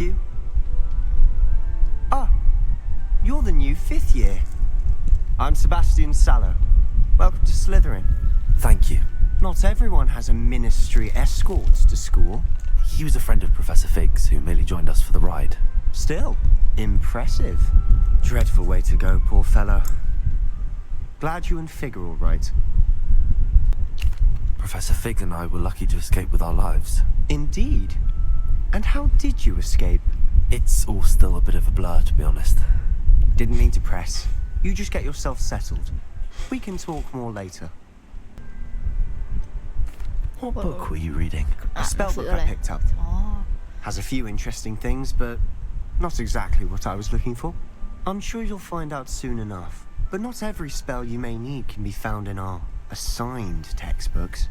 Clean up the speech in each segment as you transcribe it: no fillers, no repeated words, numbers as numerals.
you. Ah, you're the new 5th year. I'm Sebastian Sallow. Welcome to Slytherin. Thank you. Not everyone has a ministry escort to school. He was a friend of Professor Figgs who merely joined us for the ride. Still, impressive. Dreadful way to go, poor fellow. Glad you and Fig are all right. Professor Figgs and I were lucky to escape with our lives. Indeed. And how did you escape? It's all still a bit of a blur, to be honest. Didn't mean to press. You just get yourself settled. We can talk more later. What book were you reading? A spell book I picked up. Has a few interesting things, but not exactly what I was looking for. I'm sure you'll find out soon enough. But not every spell you may need can be found in our assigned textbooks.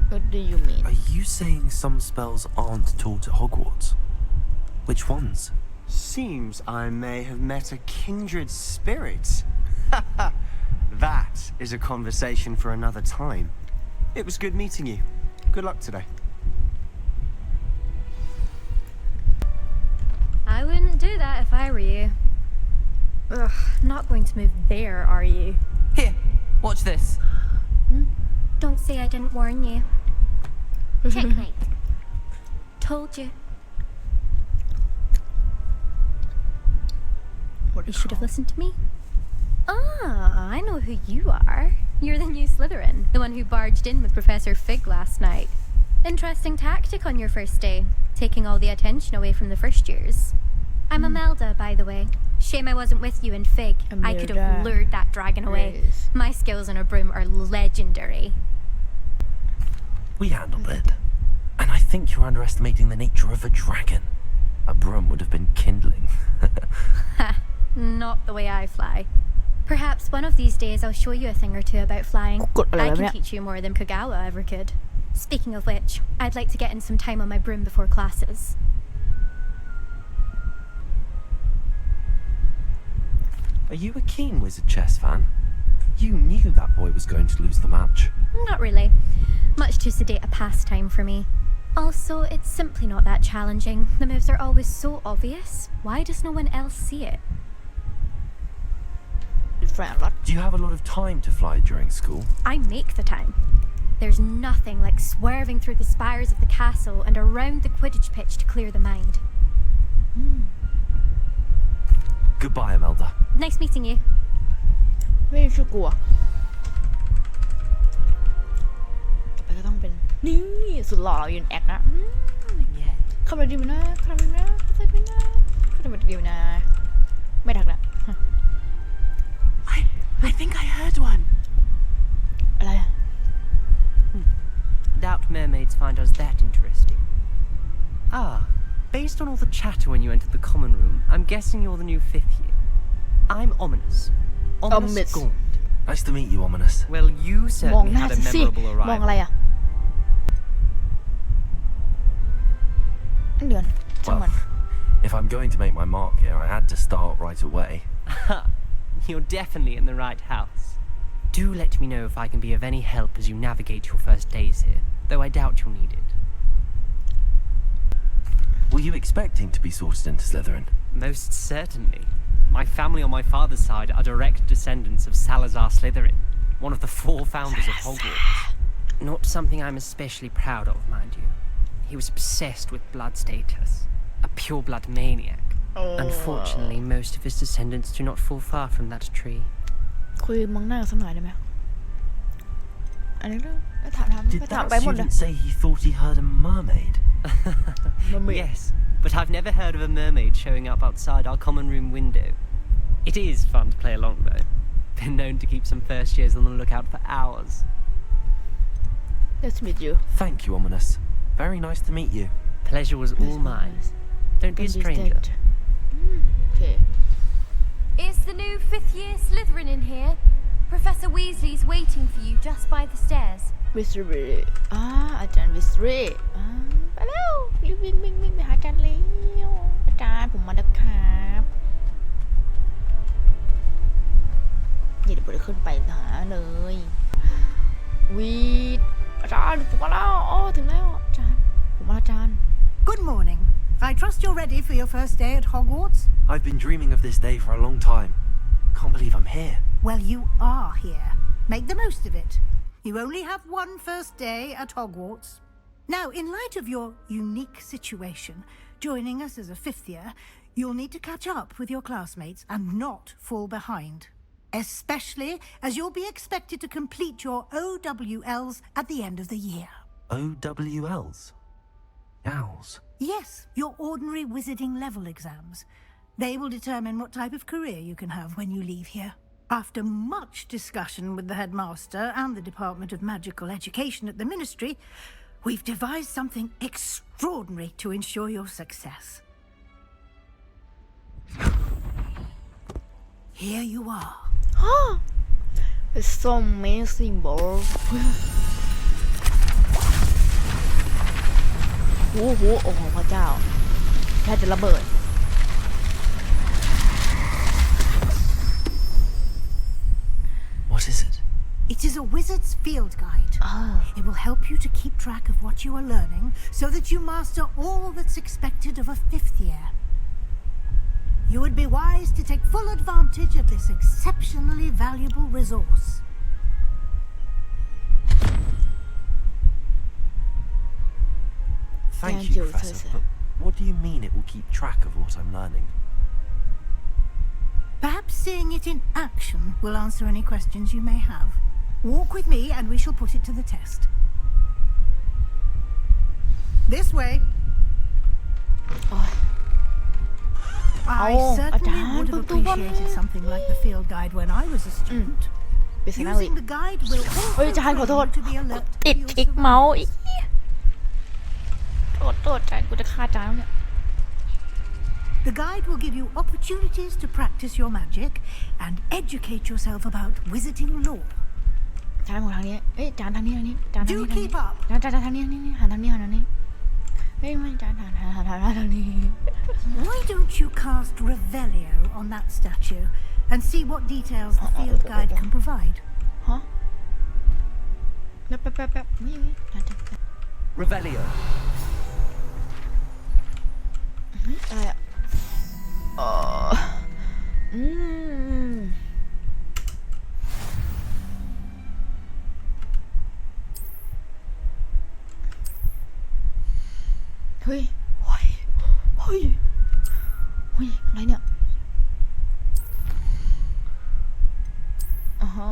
What do you mean? Are you saying some spells aren't taught at Hogwarts? Which ones? Seems I may have met a kindred spirit. That is a conversation for another time. It was good meeting you. Good luck today. I wouldn't do that if I were you. Ugh, not going to move there, are you? Here, watch this. Don't say I didn't warn you. Checkmate. Told you. You should have listened to me. Ah, I know who you are. You're the new Slytherin, the one who barged in with Professor Fig last night. Interesting tactic on your first day, taking all the attention away from the first years. I'm Imelda, by the way. Shame I wasn't with you in Fig. I could have lured that dragon away. My skills on a broom are legendary. We handled it. And I think you're underestimating the nature of a dragon. A broom would have been kindling. Ha, not the way I fly. Perhaps one of these days I'll show you a thing or two about flying. I can teach you more than Kagawa ever could. Speaking of which, I'd like to get in some time on my broom before classes. Are you a keen Wizard Chess fan? You knew that boy was going to lose the match. Not really. Much too sedate a pastime for me. Also, it's simply not that challenging. The moves are always so obvious. Why does no one else see it? Do you have a lot of time to fly during school? I make the time. There's nothing like swerving through the spires of the castle and around the Quidditch pitch to clear the mind. Goodbye, Imelda. Nice meeting you. ไม่ช่วยกลัวต่อไปก็ต้องเป็นนี่สุดหล่อยืนแอคนะเข้าไปดีมั้ยนะเข้าไปนะเข้าไปนะเข้าไปดีมั้ยนะไม่ทักแล้ว I think I heard one. อะไร Doubt mermaids find us that interesting. Ah, based on all the chatter when you entered the common room, I'm guessing you're the new 5th year. I'm Ominous. Ominous Gaunt. Nice to meet you, Ominous. Well, you มอง certainly หน้า had a สิ memorable มองอะไร arrival. อ่ะเดือนช่างมัน If I'm going to make my mark here, I had to start right away. You're definitely in the right house. Do let me know if I can be of any help as you navigate your first days here, though I doubt you'll need it. Were you expecting to be sorted into Slytherin? Most certainly. My family on my father's side are direct descendants of Salazar Slytherin, one of the 4 founders of Hogwarts. Not something I'm especially proud of, mind you. He was obsessed with blood status, a pure-blood maniac. Unfortunately, most of his descendants do not fall far from that tree. คุยมองหน้าสักหน่อยได้ไหมอันนี้ก็ถาม Did ถาม that ไปหมดเลย student say he thought he heard a mermaid? Yes, but I've never heard of a mermaid showing up outside our common room window. It is fun to play along, though. Been known to keep some first years on the lookout for hours. Nice to meet you Thank you, Ominous. Very nice to meet you. Pleasure was all mine. Don't be a stranger. Okay. Is the new 5th year Slytherin in here? Professor Weasley's waiting for you just by the stairs. Mystery อาจารย์ Mystery ไปแล้ววิ่งไปหาอาจารย์แล้วอาจารย์ผมมาแล้วครับเดี๋ยวขึ้นไปหาเลยวีดอาจารย์ผมมาแล้วถึงแล้วอาจารย์ ผมอาจารย์ Good morning. I trust you're ready for your first day at Hogwarts. I've been dreaming of this day for a long time. Can't believe I'm here. Well, you are here. Make the most of it. You only have one first day at Hogwarts. Now, in light of your unique situation, joining us as a fifth year, you'll need to catch up with your classmates and not fall behind. Especially as you'll be expected to complete your OWLs at the end of the year. OWLs? Owls? Yes, your ordinary wizarding level exams. They will determine what type of career you can have when you leave here. After much discussion with the headmaster and the Department of Magical Education at the Ministry, we've devised something extraordinary to ensure your success. Here you are. It's so amazing bro โอ้โหพระเจ้าแค่จะระเบิด What is it? It is a wizard's field guide. It will help you to keep track of what you are learning so that you master all that's expected of a fifth year. You would be wise to take full advantage of this exceptionally valuable resource. Thank Thank you, you, Professor, Professor. but what do you mean it will keep track of what I'm learning? Perhaps seeing it in action will answer any questions you may have. Walk with me and we shall put it to the test. This way. เอา I อาจาร certainly ย์ would เพิ่ have งตัวก่อน appreciated something like the field guide when I was a student. ปริศนาอีก Using the guide will เฮ้ย also อาจารย์ขอโทษ train you to be alert ติด to your คลิกเมาส์อีก surroundings. โทษอาจารย์กูจะฆ่าอาจารย์แล้วเนี่ย The guide will give you opportunities to practice your magic and educate yourself about wizarding lore. อาจารย์หมดทางนี้เอ้ยอาจารย์ทางนี้อาจารย์ทาง Do นี้ keep up. อาจารย์ทางนี้หันทางนี้เฮ้ยไม่อาจารย์หันทางนี้ Why don't you cast Revelio on that statue and see what details the field guide can provide? ฮะแป๊บนี่อาจารย์ Revelio. อะไรอ่ะเฮ้ยอะไรเนี่ยฮะ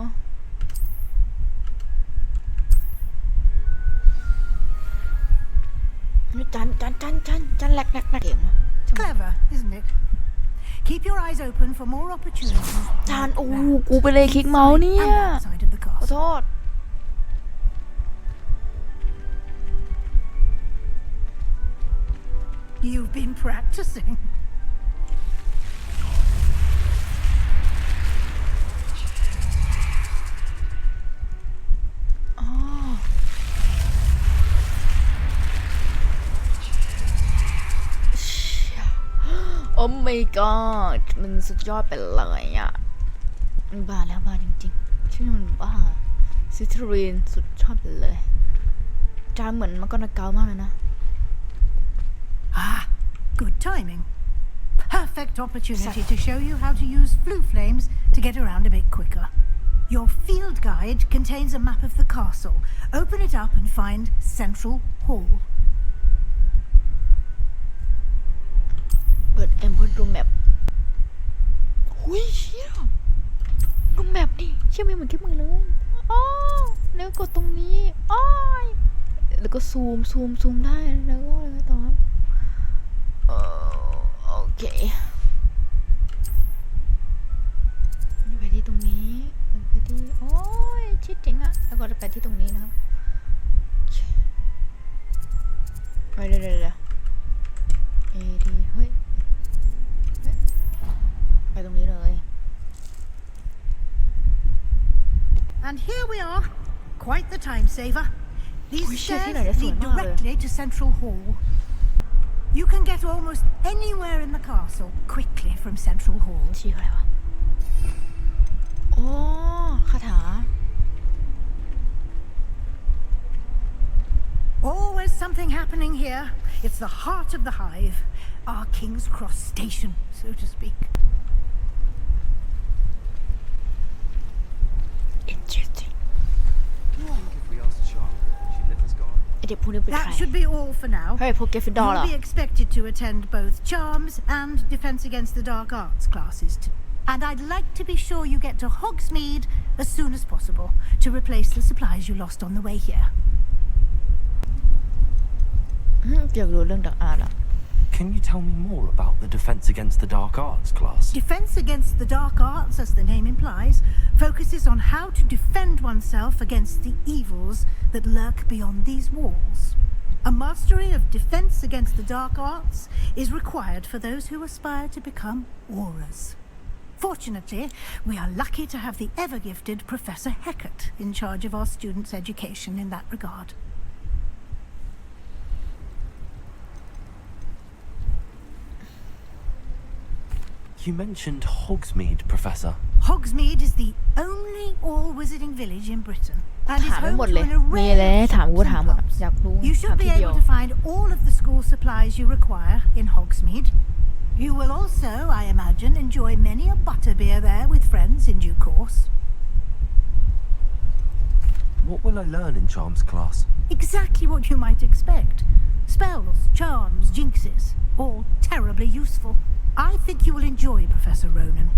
จันแหลกเก่งอ่ะ Clever, isn't it? Keep your eyes open for more opportunities. จานโอ้กูไปเลยคลิกเมาส์เนี่ย And outside of the ขอโท castle. ษ You've been practicing. Oh my god มันสุดยอดไปเลยอ่ะมันบ้าจริงๆชื่อมันบ้าซิทรีนสุดชอบไปเลยจานเหมือนมันก็นักเกามากเลยนะ Good timing. Perfect opportunity to show you how to use flue flames to get around a bit quicker. Your field guide contains a map of the castle. Open it up and find Central Hall. เปิดเอ็มเพื่อดูแมปหุยเชี่ยดูแมปดิเชี่ยไม่เหมือนคลิปมือเลยอ๋อแล้วกดตรงนี้อ้อยแล้วก็ซูมได้แล้วก็อะไรต่อครับโอเคไปที่ตรงนี้ไปที่โอ้ยชิดเจ๋งอะแล้วก็จะไปที่ตรงนี้นะครับไปเดี๋ยวดีเฮ้ยไปตรงนี้เลย And here we are. Quite the time saver. These Oh, shit, stairs you know, that's lead what I'm directly to Central Hall. You can get almost anywhere in the castle quickly from Central Hall. ชื่ออะไรวะโอ้คาถา Always something something happening here. It's the heart of the hive, our King's Cross station, so to speak. interesting If we asked Charm, she'd let us go on. ไอเด็กพวกนี้เป็นใคร That should be all for now. เฮ้ยพวกเกฟฟินดอร์เหรอ You'll be expected to attend both Charms and Defense Against the Dark Arts classes. And I'd like to be sure you get to Hogsmeade as soon as possible to replace the supplies you lost on the way here. อยากรู้เรื่องดักอาร์ละ Can you tell me more about the Defense Against the Dark Arts class? Defense Against the Dark Arts, as the name implies, focuses on how to defend oneself against the evils that lurk beyond these walls. A mastery of Defense Against the Dark Arts is required for those who aspire to become auras. Fortunately, we are lucky to have the ever-gifted Professor Heckert in charge of our students' education in that regard. You mentioned Hogsmeade, Professor. Hogsmeade is the only all-wizarding village in Britain and is ถามให้ home หมด to เลย an มีอะไร array ให้ of ถามกู shops ถาม and หมด pubs. อยากรู้ You ถาม should ที be เดียว able to find all of the school supplies you require in Hogsmeade. You will also, I imagine, enjoy many a butterbeer there with friends in due course. What will I learn in Charms class? Exactly what you might expect. Spells, charms, jinxes, all terribly useful. I think you will enjoy Professor Ronan.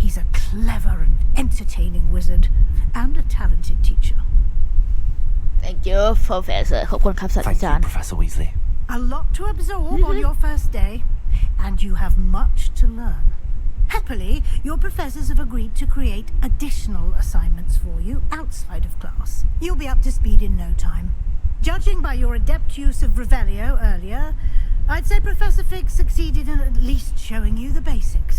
He's a clever and entertaining wizard and a talented teacher. Thank you Professor ขอบคุณครับศาสตรา Thank จาร you, ย์ Professor Weasley. A lot to absorb on your first day, and you have much to learn. Happily, your professors have agreed to create additional assignments for you outside of class. You'll be up to speed in no time. Judging by your adept use of Revelio earlier, I'd say Professor Fig succeeded in at least showing you the basics.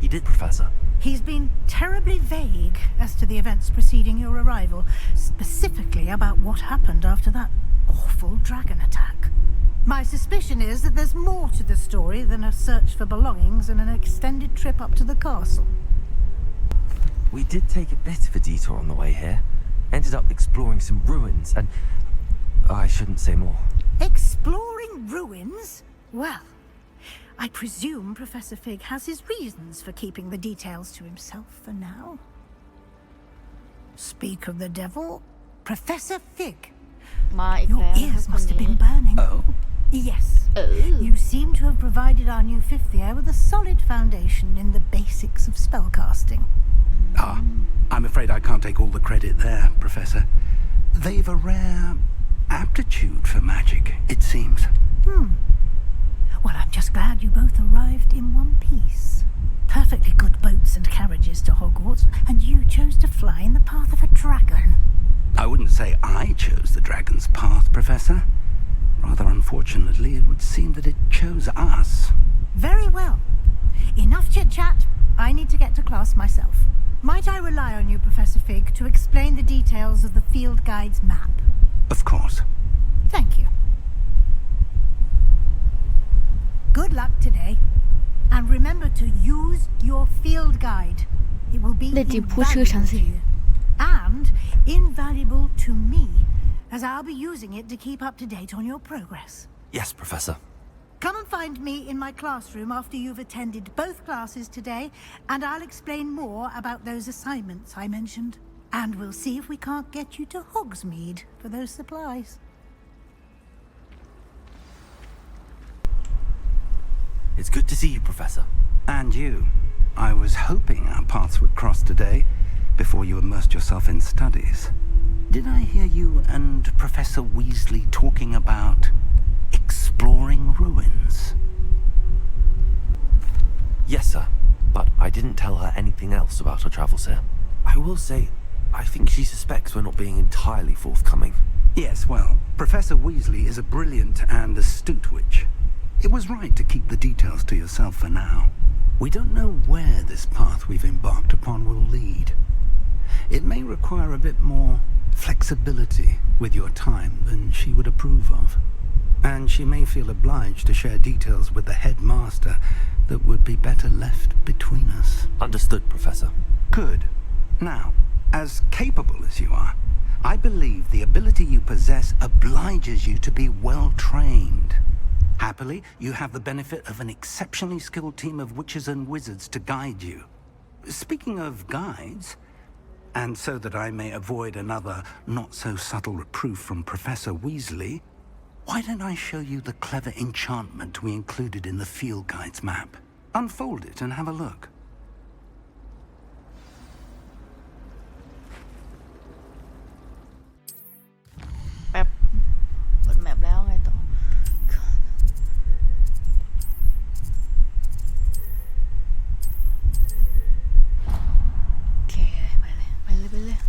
He did, Professor. He's been terribly vague as to the events preceding your arrival, specifically about what happened after that awful dragon attack. My suspicion is that there's more to the story than a search for belongings and an extended trip up to the castle. We did take a bit of a detour on the way here. Ended up exploring some ruins and... I shouldn't say more. Exploring ruins? Well, I presume Professor Fig has his reasons for keeping the details to himself for now. Speak of the devil, Professor Fig. มาอีก Your แล้ว ears คน must have นี้ been burning. Oh? Yes. You seem to have provided our new fifth year with a solid foundation in the basics of spellcasting. Ah, I'm afraid I can't take all the credit there, Professor. They've a rare aptitude for magic, it seems. Well, I'm just glad you both arrived in one piece. Perfectly good boats and carriages to Hogwarts, and you chose to fly in the path of a dragon. I wouldn't say I chose the dragon's path, Professor. Rather unfortunately, it would seem that it chose us. Very well. Enough chit-chat. I need to get to class myself. Might I rely on you, Professor Fig, to explain the details of the field guide's map? Of course. Thank you. Good luck today. And remember to use your field guide. It will be เด็กจิ๋วพูดชื่อฉัน invaluable สิ to you. And invaluable to me, as I'll be using it to keep up to date on your progress. Yes, Professor. Come and find me in my classroom after you've attended both classes today, and I'll explain more about those assignments I mentioned. And we'll see if we can't get you to Hogsmeade for those supplies. It's good to see you, Professor. And you. I was hoping our paths would cross today, before you immersed yourself in studies. Did I hear you and Professor Weasley talking about exploring ruins? Yes, sir. But I didn't tell her anything else about our travels here. I will say, I think she suspects we're not being entirely forthcoming. Yes, well, Professor Weasley is a brilliant and astute witch. It was right to keep the details to yourself for now. We don't know where this path we've embarked upon will lead. It may require a bit more flexibility with your time than she would approve of. And she may feel obliged to share details with the headmaster that would be better left between us. Understood, Professor. Good. Now, as capable as you are, I believe the ability you possess obliges you to be well trained. Happily, you have the benefit of an exceptionally skilled team of witches and wizards to guide you. Speaking of guides, and so that I may avoid another not-so-subtle reproof from Professor Weasley, why don't I show you the clever enchantment we included in the field guide's map? Unfold it and have a look. แป๊บเปิดแมปแล้วไงต่อโอเคไปเลย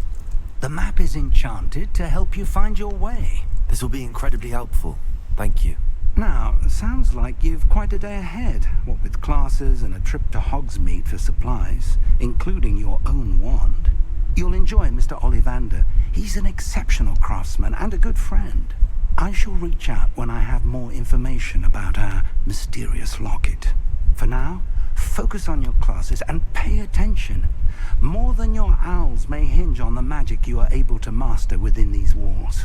The map is enchanted to help you find your way. This will be incredibly helpful. Thank you. Now, sounds like you've quite a day ahead, what with classes and a trip to Hogsmeade for supplies, including your own wand. You'll enjoy Mr. Ollivander. He's an exceptional craftsman and a good friend. I shall reach out when I have more information about our mysterious locket. For now, focus on your classes and pay attention. More than your owls may hinge on the magic you are able to master within these walls.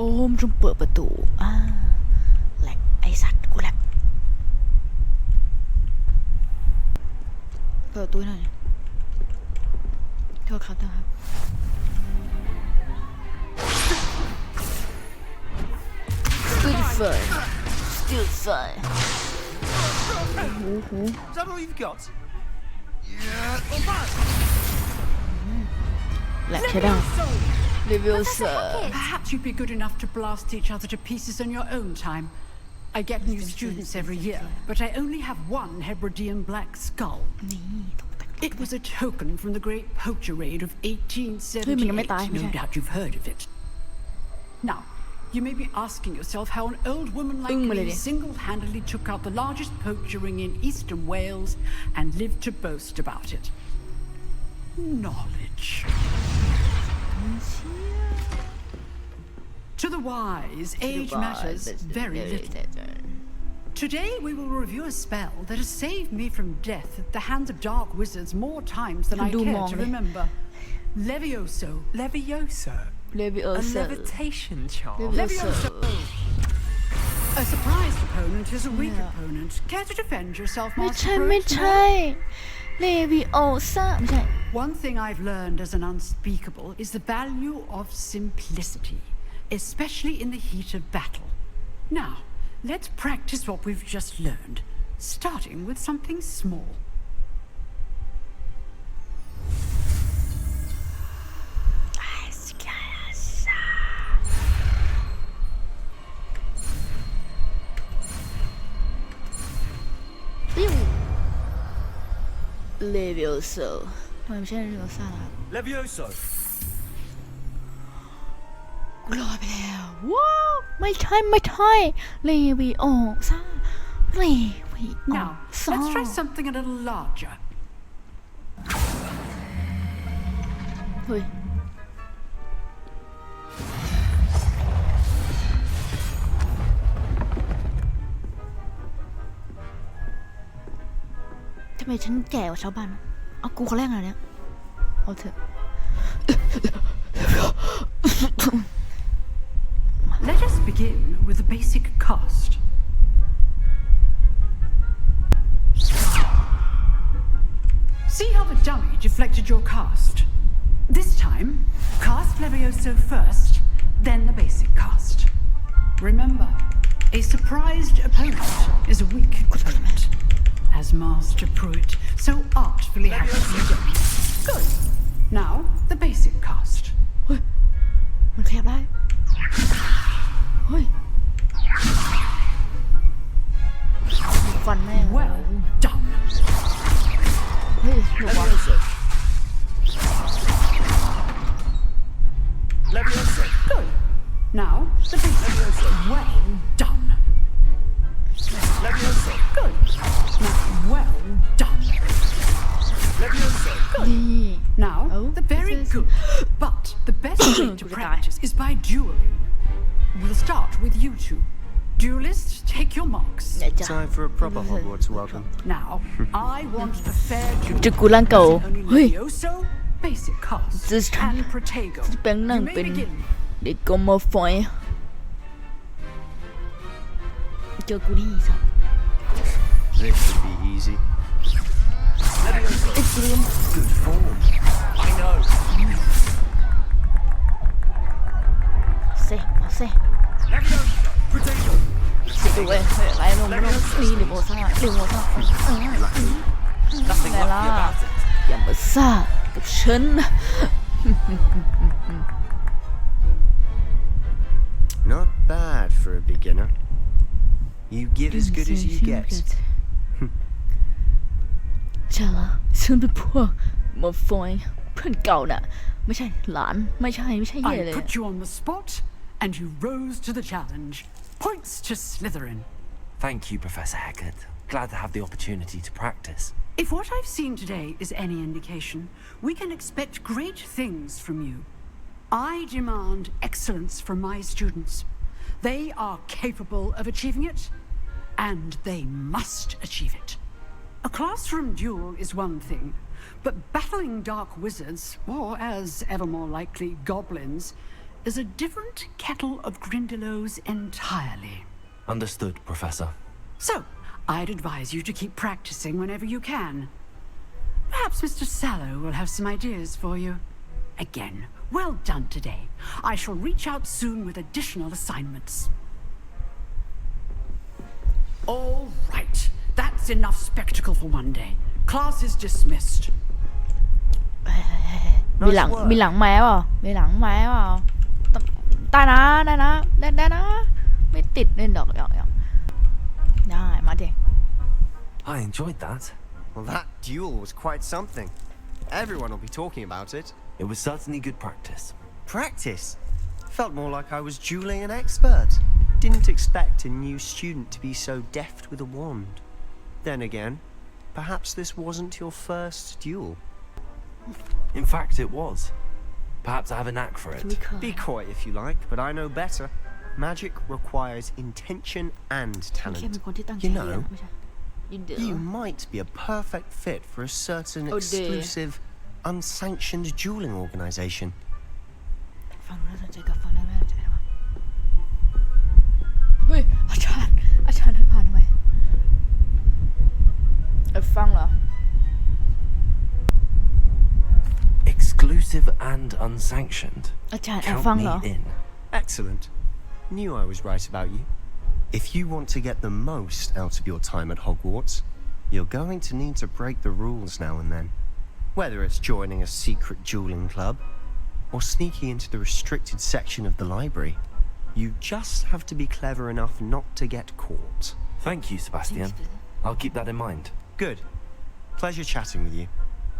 โอมจงเปิดประตูแหลกไอสัตว์กูแหลกเปิดประตูหน่อยโทษครับนะครับStill fine หู Is that all you've got? แหลกใช่ได้Leviosa. Perhaps you'd be good enough to blast each other to pieces on your own time. I get new students every year, but I only have one Hebridean black skull. It was a token from the great poacher raid of 1878. No doubt you've heard of it. Now, you may be asking yourself how an old woman like me single-handedly took out the largest poacher ring in eastern Wales and lived to boast about it. Knowledge. To the wise, age matters very little. Today we will review a spell that has saved me from death at the hands of dark wizards more times than I care to remember. Levioso. Levioso? A levitation charm? Levioso. A surprised opponent is a weak opponent. Care to defend yourself, Master Pro? ไม่ใช่ Leviosa ไม่ใช่ One thing I've learned as an unspeakable is the value of simplicity, especially in the heat of battle. Now, let's practice what we've just learned, starting with something small. Levioso ทำไมไม่ใช่ Leviosa ล่ะครับ Levioso. กูลอยไปแล้วว้าวไม่ใช่ Leviosa Now, let's try something a little larger. เฮ้ยทำไมฉันแก่กว่าชาวบ้านเอากูคนแรกเลยเนี่ยเอาเถอะ Let us begin with the basic cast. See how the dummy deflected your cast? This time, cast Levioso first, then the basic cast. Remember, a surprised opponent is a weak opponent, as Master Pruitt so artfully hacked you down. Good. Now, the basic cast. มันขยับได้เฮ้ยฟันแม่ Well done. เฮ้ยหนูวะ Levioso. Good. Now, the basic. Well done. Levioso. Good. good. But the best way to practice is by dueling. We'll start with you two. Duelists, take your marks. Time for a proper Hogwarts welcome. Now, I want a fair duel. จะกูร่างเก่า Only เฮ้ย Levioso, basic cast, จะ and Protego. แปลงนั่ง You may เป็น begin. เด็กกมฟอยเจอกูดีสัส This should be easy. ไอ้กลืม Good form. I know. เซ่มาเซ่เซ่ด้วยเฮ้ยอะไรลงไม่ต้องนี่เดี๋ยวโมซ่าไงล่ะอย่ามาซ่ากับฉัน Not bad for a beginner. You give as good as you get. ใช่ละฉันเป็นพวกมาฟอยเพื่อนเก่าน่ะไม่ใช่หลานไม่ใช่เย่ I เลย put you on the spot, and you rose to the challenge. Points to Slytherin. Thank you, Professor Hagrid. Glad to have the opportunity to practice. If what I've seen today is any indication, we can expect great things from you. I demand excellence from my students. They are capable of achieving it, and they must achieve it. A classroom duel is one thing, but battling dark wizards, or as ever more likely goblins, is a different kettle of Grindylows entirely. Understood, Professor. So, I'd advise you to keep practicing whenever you can. Perhaps Mr. Sallow will have some ideas for you. Again, well done today. I shall reach out soon with additional assignments. All right, that's enough spectacle for one day. Class is dismissed. มีหลังไม้เปล่ามีหลังไม้เปล่าได้นะไม่ติดเล่นดอกได้มาดิ I enjoyed that. Well, that duel was quite something. Everyone will be talking about it. It was certainly good practice. Practice? Felt more like I was dueling an expert. Didn't expect a new student to be so deft with a wand. Then again, perhaps this wasn't your first duel. In fact, it was. Perhaps I have a knack for it. Be coy if you like, but I know better. Magic requires intention and แค่เป็น talent. คนที่ตั้งใจ You เรียน know, ไม่ใช่ยินดี you might be a perfect fit for a certain Oh dear. exclusive, unsanctioned dueling organization. ฟังแล้วสนใจกับฟังแล้วสนใจทำไมเฮ้ยอาจารย์ให้ผ่านทำไมฟังเหรอ Exclusive and unsanctioned. อาจารย์ Count ฟัง me เหรอ in. Excellent. Knew I was right about you. If you want to get the most out of your time at Hogwarts, you're going to need to break the rules now and then. Whether it's joining a secret dueling club or sneaking into the restricted section of the library, you just have to be clever enough not to get caught. Thank you, Sebastian. I'll keep that in mind. Good. Pleasure chatting with you.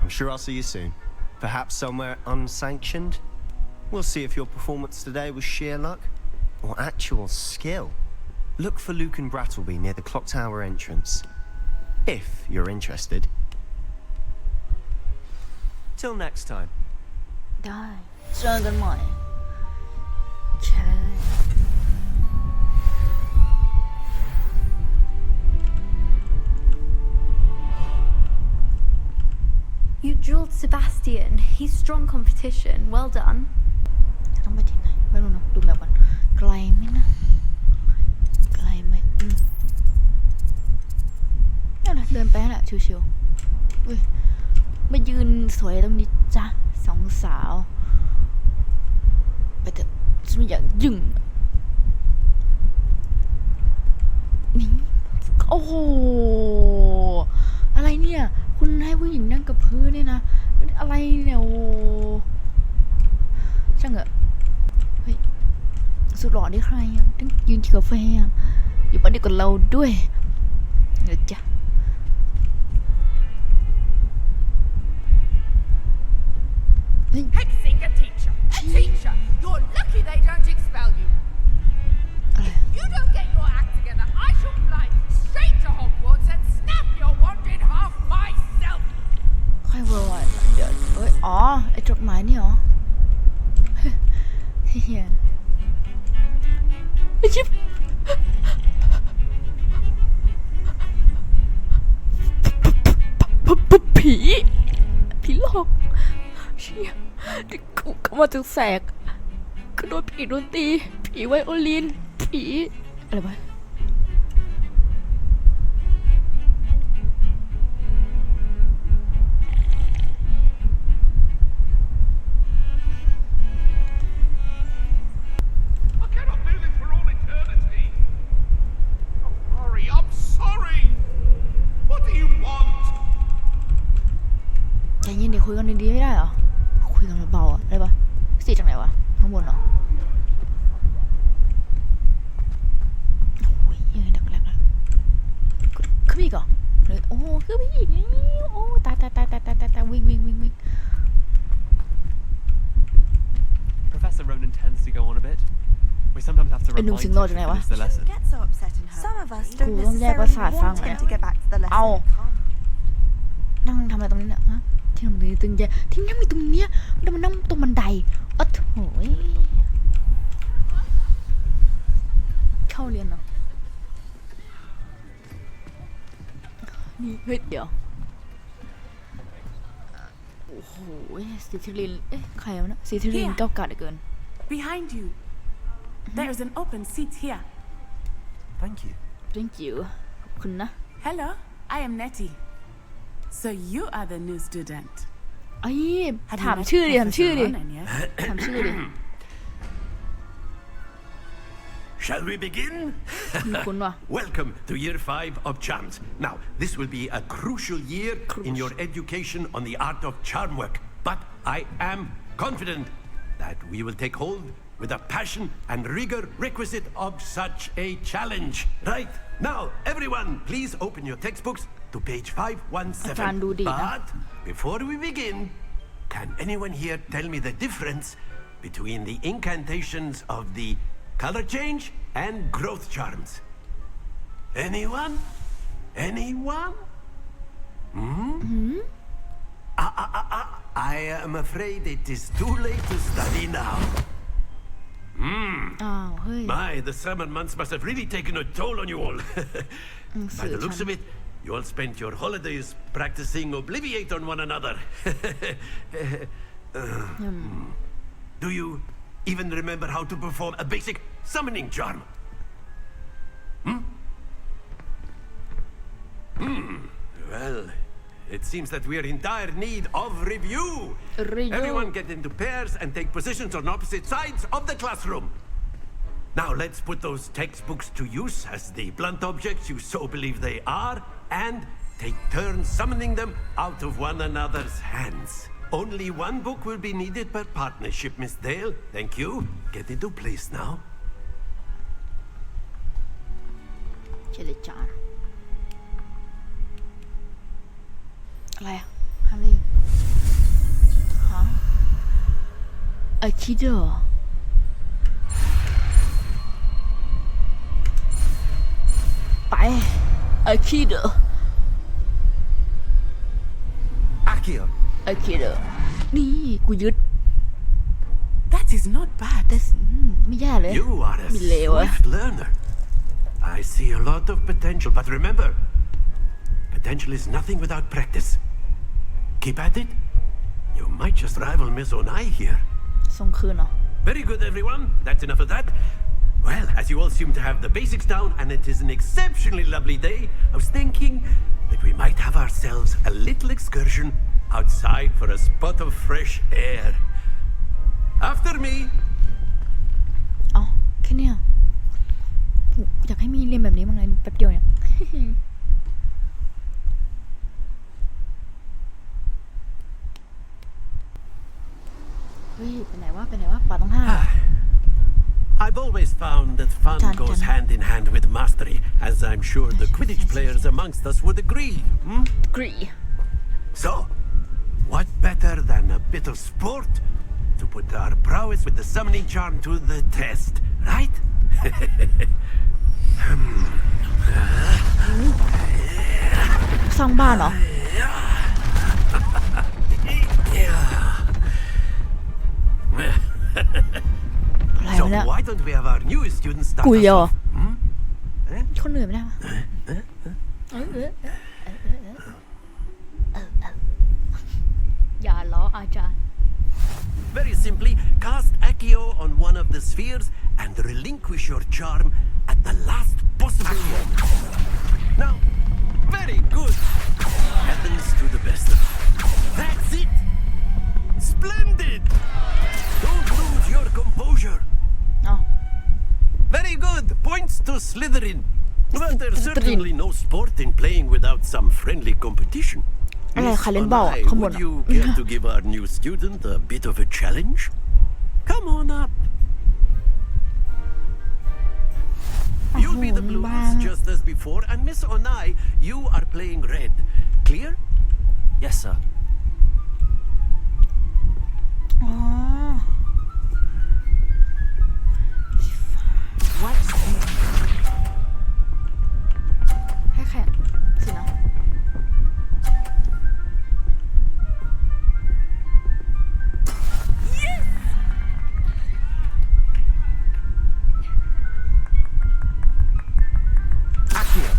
I'm sure I'll see you soon. Perhaps somewhere unsanctioned? We'll see if your performance today was sheer luck or actual skill. Look for Luke and Brattleby near the clock tower entrance. If you're interested. Till next time. ได้เจอกันใหม่ใช่ You drilled Sebastian. He's strong competition. Well done. ต้องไปที่ไหนไม่รู้นะดูแบบก่อนไกลไหมนะไกลไหมเนี่ยนะเดินไปแหละชิวๆอุ้ยมายืนสวยตรงนี้จ้ะสองสาวไปเถอะฉันไม่อยากยุ่งนี่โอ้โหอะไรเนี่ยคุณให้ผู้หญิงนั่งกับพื้นเนี่ยนะอะไรเนี่ยโอ้ช่างเหอะเฮ้ยสุดหล่อนี่ใครอ่ะต้องยืนกินกาแฟอ่ะอยู่บ้านเดียวกับเราด้วยเดี๋ยวจ้ะHexing a teacher! A teacher! You're lucky they don't expel you! If you don't get your act together, I shall fly straight to Hogwarts and snap your wand in half myself! ใครวะเดี๋ยวเอ้ยอ๋อไอ้ จดหมายนี่เหรอเฮียไอ้ชิบผีหลอกเชี่ยกูก็มาถึงแสกก็โดนผีโดนตีผีไวโอลินผีอะไรวะใจเย็นเดี๋ยวคุยกันดีๆไม่ได้เหรอคุยกันเบาๆอะได้ปะสีจากไหนวะข้างบนเหรอโอ้ยยังไงดักแรกอะขึ้นอีกเหรอเลยโอ้ขึ้นไปอีกโอ้ตายวิ่งProfessor Ronan tends to go on a bit. We sometimes have to remind him to finish the lesson. Get so upset in her. Some of us กู don't ต้องแยกประสาท necessarily ฟัง want เลย him to get back to the เอา lesson. นั่งทำอะไรตรงนี้เนี่ยฮะที่นั่งตรงนี้ที่นั่งอยู่ตรงเนี้ยแล้วมันนั่งตรงบันไดอ๋อโถ่เข้าเรียนเหรอนี่เฮ้ยเดี๋ยวโอ้โหซิทิลินเอ๊ะใครวะนะซิทิลินเก้ากาดเกิน Behind you. There is an open seat here. Thank you. thank you ขอบคุณนะ Hello, I am Nettie. So you are the new student. ไอ้ Have ถาม you met ชื่อดิ Professor Ronan yet? ถามชื่อดิ Shall we begin? คุณว่ะ Welcome to year 5 of charms. Now, this will be a crucial year in your education on the art of charm work. But I am confident that we will take hold with the passion and rigor requisite of such a challenge. Right, now, everyone, please open your textbooks to page 517. But before we begin, can anyone here tell me the difference between the incantations of the color change and growth charms? Anyone? Anyone? I am afraid it is too late to study now. อ้าวเฮ้ย My, the summer months must have really taken a toll on you all. By the looks of it, you all spent your holidays practicing Obliviate on one another. Do you even remember how to perform a basic summoning charm? Well, it seems that we are in dire need of review. Everyone get into pairs and take positions on opposite sides of the classroom. Now let's put those textbooks to use as the blunt objects you so believe they are, and take turns summoning them out of one another's hands. Only one book will be needed per partnership, Miss Dale. Thank you. Get into place now. เจริญจารอะไรอะทำอะไรฮะไอคิดเหรอไปไอคิดเหรอ Akio. ไอคิดเหรอนี่กูยึด That is not bad. ไม่แย่เลย You are a มีเลวอะ swift learner. I see a lot of potential, but remember, potential is nothing without practice. Keep at it. You might just rival Miss Onai here. ส่งคืนเหรอ Very good, everyone. That's enough of that. Well, as you all seem to have the basics down, and it is an exceptionally lovely day, I was thinking that we might have ourselves a little excursion outside for a spot of fresh air. After me. อ๋อแค่เนี้ยอยากให้มีเรียนแบบนี้บ้างเลยแป๊บเดียวเนี่ย เฮ้ยไปไหนวะป่าต้องห้า I've always found that fun goes hand in hand with mastery, as I'm sure the Quidditch players amongst us would agree. Agree. So, what better than a bit of sport to put our prowess with the summoning charm to the test, right? สร้างบ้านเหรอ เนี่ย Why don't we have our new students start กุย us เหรอ off? คนอื่นไม่ได้อย่าล้ออาจารย์ Very simply, cast Accio on one of the spheres and relinquish your charm at the last possible moment. Now, very good. Happens to the best of us. That's it. Splendid. Don't lose your composure. Oh. Very good. Points to Slytherin. Well, there's certainly no sport in playing without some friendly competition. อะไร Miss ใครเล่นบอล Onai, ข้างบน would you care to give our new student a bit of a challenge? Come on up. You'll be the blues just as before, and Miss Onai, you are playing red. Clear? Yes, sir. อ๋อ Watch this. ให้แข่งสินะ Accio.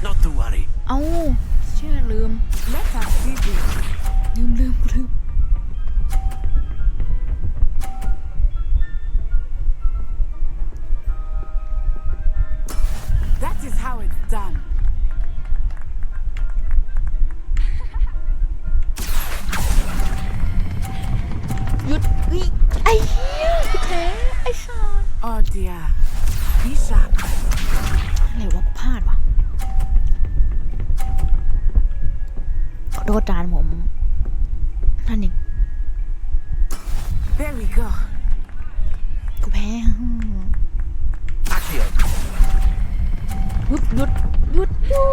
Not to worry. เอ้าเชื่อลืม Let us see this. ลืมกูลืม That is how it's done. หยุดวิไอ้เหี้ยกูแพ้ไอ้ชอน Oh dear. Be sharp. อะไรวะกูพลาดวะขอโทษจานผมนั่นเอง There we go. กูแพ้ Accio. หยุดหยุดหยุดหยุ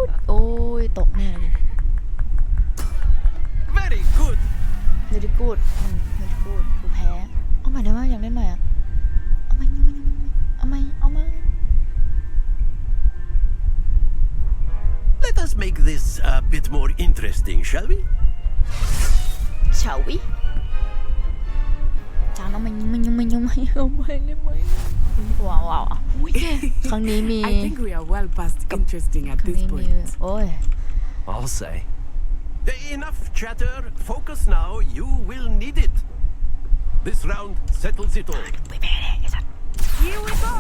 ดโอ้ยตกแน่เลย Very good. เดดิกูดเดดิกูดกูแพ้เอาใหม่ได้ไหมอยากเล่นใหม่อ่ะเอาใหม่เอาใหม่เอาใหม่ Let us make this a bit more interesting, shall we? Shall we จานเอาใหม่เอาใหม่เอาใหม่เอาใหม่เอาใหม่ได้ไหมว้าวว้าวอุ้ยครั้งนี้มี I think we are well past interesting at ครั้ง this นี้มี point. โอ้ย I'll say. Enough chatter. Focus now. You will need it. This round settles it all. ไม่แพ้เลยไอ้สัส Here we go.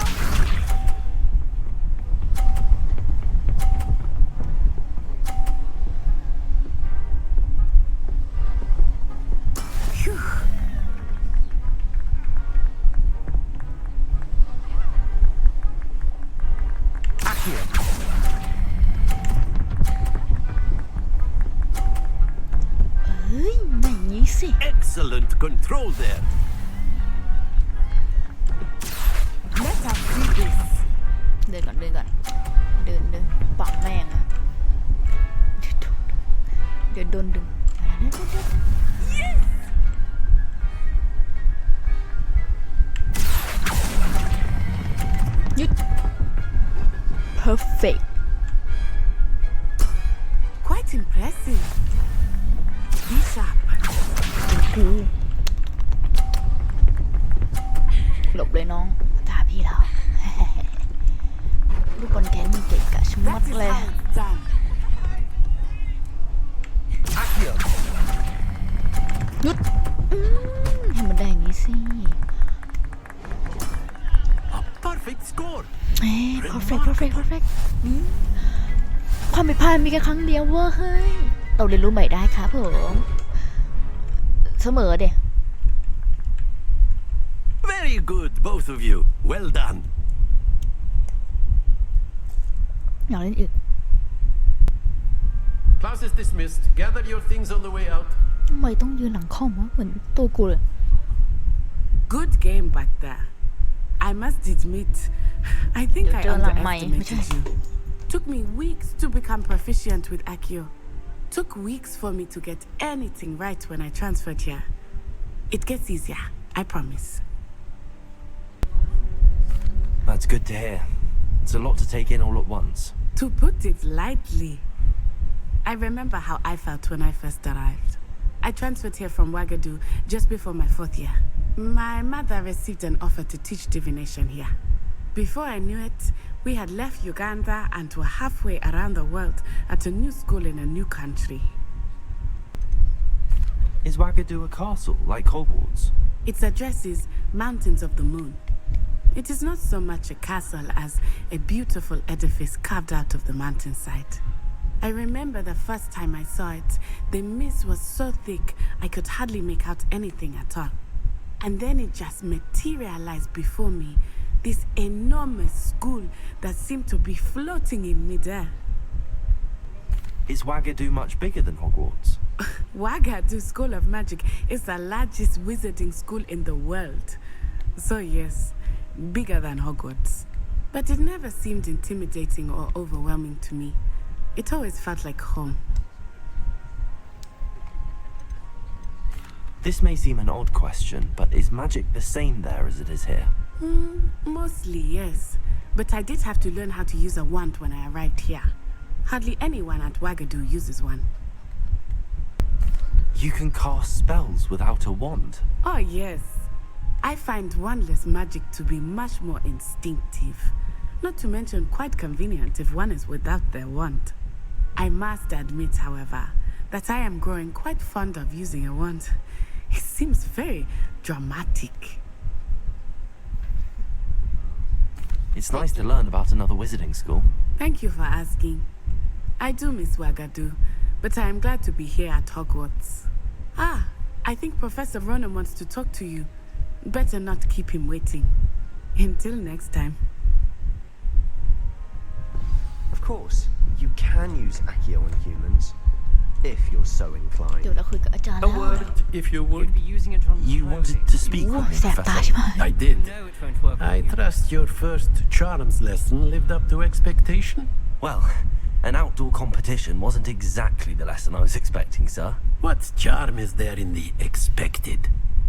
Phew. Accio. เฮ้ยไม่อย่างนี้สิ Excellent control there. Let us see this. เดินก่อนเดินก่อนเดินปักแม่งอะเดี๋ยวโดนดึงหยุด perfect Quite impressive. Be sharp. กูหลบเลยน้องตาพี่เราลูกบอลแกนเก่งกะชะมัด That is เลย how it's done. Accio. หยุดให้มันได้อย่างนี้สิ A perfect score. เอ้ย perfect ความผิดพลาดมีแค่ครั้งเดียวเว้ยเฮ้ยเราเรียนรู้ใหม่ได้ครับผมเสมอเด็ Very good, both of you. Well done. อยากเล่นอีก Class is dismissed. Gather your things on the way out. ทำไมต้องยืนหลังค่อมวะเหมือนตัวกูเลย Good game back there. I must admit, I think I underestimated you. Took me weeks to become proficient with Accio. Took weeks for me to get anything right when I transferred here. It gets easier, I promise. That's good to hear. It's a lot to take in all at once. To put it lightly, I remember how I felt when I first arrived. I transferred here from Ouagadougou just before my 4th year. My mother received an offer to teach divination here. Before I knew it, we had left Uganda and were halfway around the world at a new school in a new country. Is Ouagadougou a castle, like Hogwarts? Its address is Mountains of the Moon. It is not so much a castle as a beautiful edifice carved out of the mountainside. I remember the first time I saw it, the mist was so thick I could hardly make out anything at all. And then it just materialized before me, this enormous school that seemed to be floating in midair. Is Ouagadougou much bigger than Hogwarts? Ouagadougou School of Magic is the largest wizarding school in the world. So yes, bigger than Hogwarts. But it never seemed intimidating or overwhelming to me. It always felt like home. This may seem an odd question, but is magic the same there as it is here? Mostly, yes. But I did have to learn how to use a wand when I arrived here. Hardly anyone at Ouagadougou uses one. You can cast spells without a wand? Oh, yes. I find wandless magic to be much more instinctive. Not to mention quite convenient if one is without their wand. I must admit, however, that I am growing quite fond of using a wand. It seems very dramatic. It's nice to learn about another wizarding school. Thank you for asking. I do miss Ouagadougou, but I am glad to be here at Hogwarts. Ah, I think Professor Ronan wants to talk to you. Better not keep him waiting. Until next time. Of course, you can use Accio on humans, if you're so inclined. เดี๋ยวเราคุยกับอาจารย์ A แล้ว word, if you would. You'd be using it on You wanted to speak with me, แสบตาใช่ไหม Professor? I did. No, it won't work. I trust your first charms lesson lived up to expectation. Well, an outdoor competition wasn't exactly the lesson I was expecting, sir. What charm is there in the expected?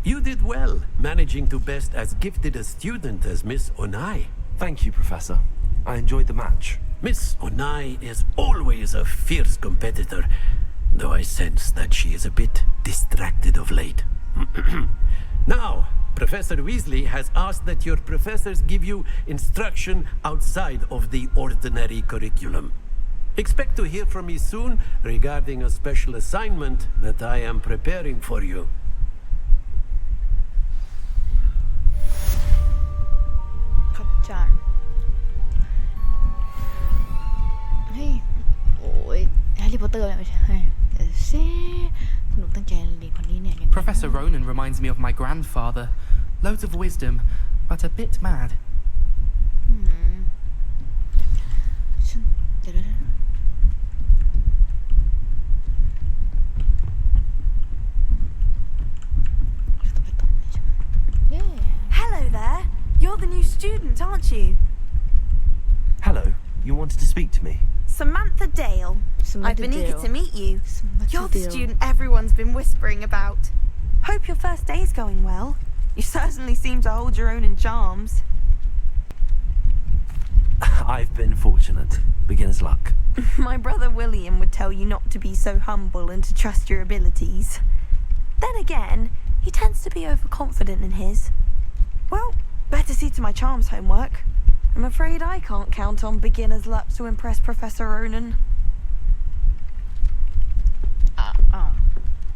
You did well, managing to best as gifted a student as Miss Onai. Thank you, Professor. I enjoyed the match. Miss Onai is always a fierce competitor, though I sense that she is a bit distracted of late. Now, Professor Weasley has asked that your professors give you instruction outside of the ordinary curriculum. Expect to hear from me soon regarding a special assignment that I am preparing for you. ครับอาจารย์เฮ้ยโอ้ยแฮร์รี่พอตเตอร์ไม่ใช่เดี๋ยวสิหนูตั้งใจเรียนคนนี้เนี่ยยังไง Professor Ronan reminds me of my grandfather. Loads of wisdom, but a bit mad. ฉันเดี๋ยวHello there. You're the new student, aren't you? Hello. You wanted to speak to me? Samantha Dale. I've been eager to meet you. You're the student everyone's been whispering about. Hope your first day's going well. You certainly seem to hold your own in charms. I've been fortunate. Beginner's luck. My brother William would tell you not to be so humble and to trust your abilities. Then again, he tends to be overconfident in his. Well, better see to my charms homework. I'm afraid I can't count on beginner's luck to impress Professor Ronan.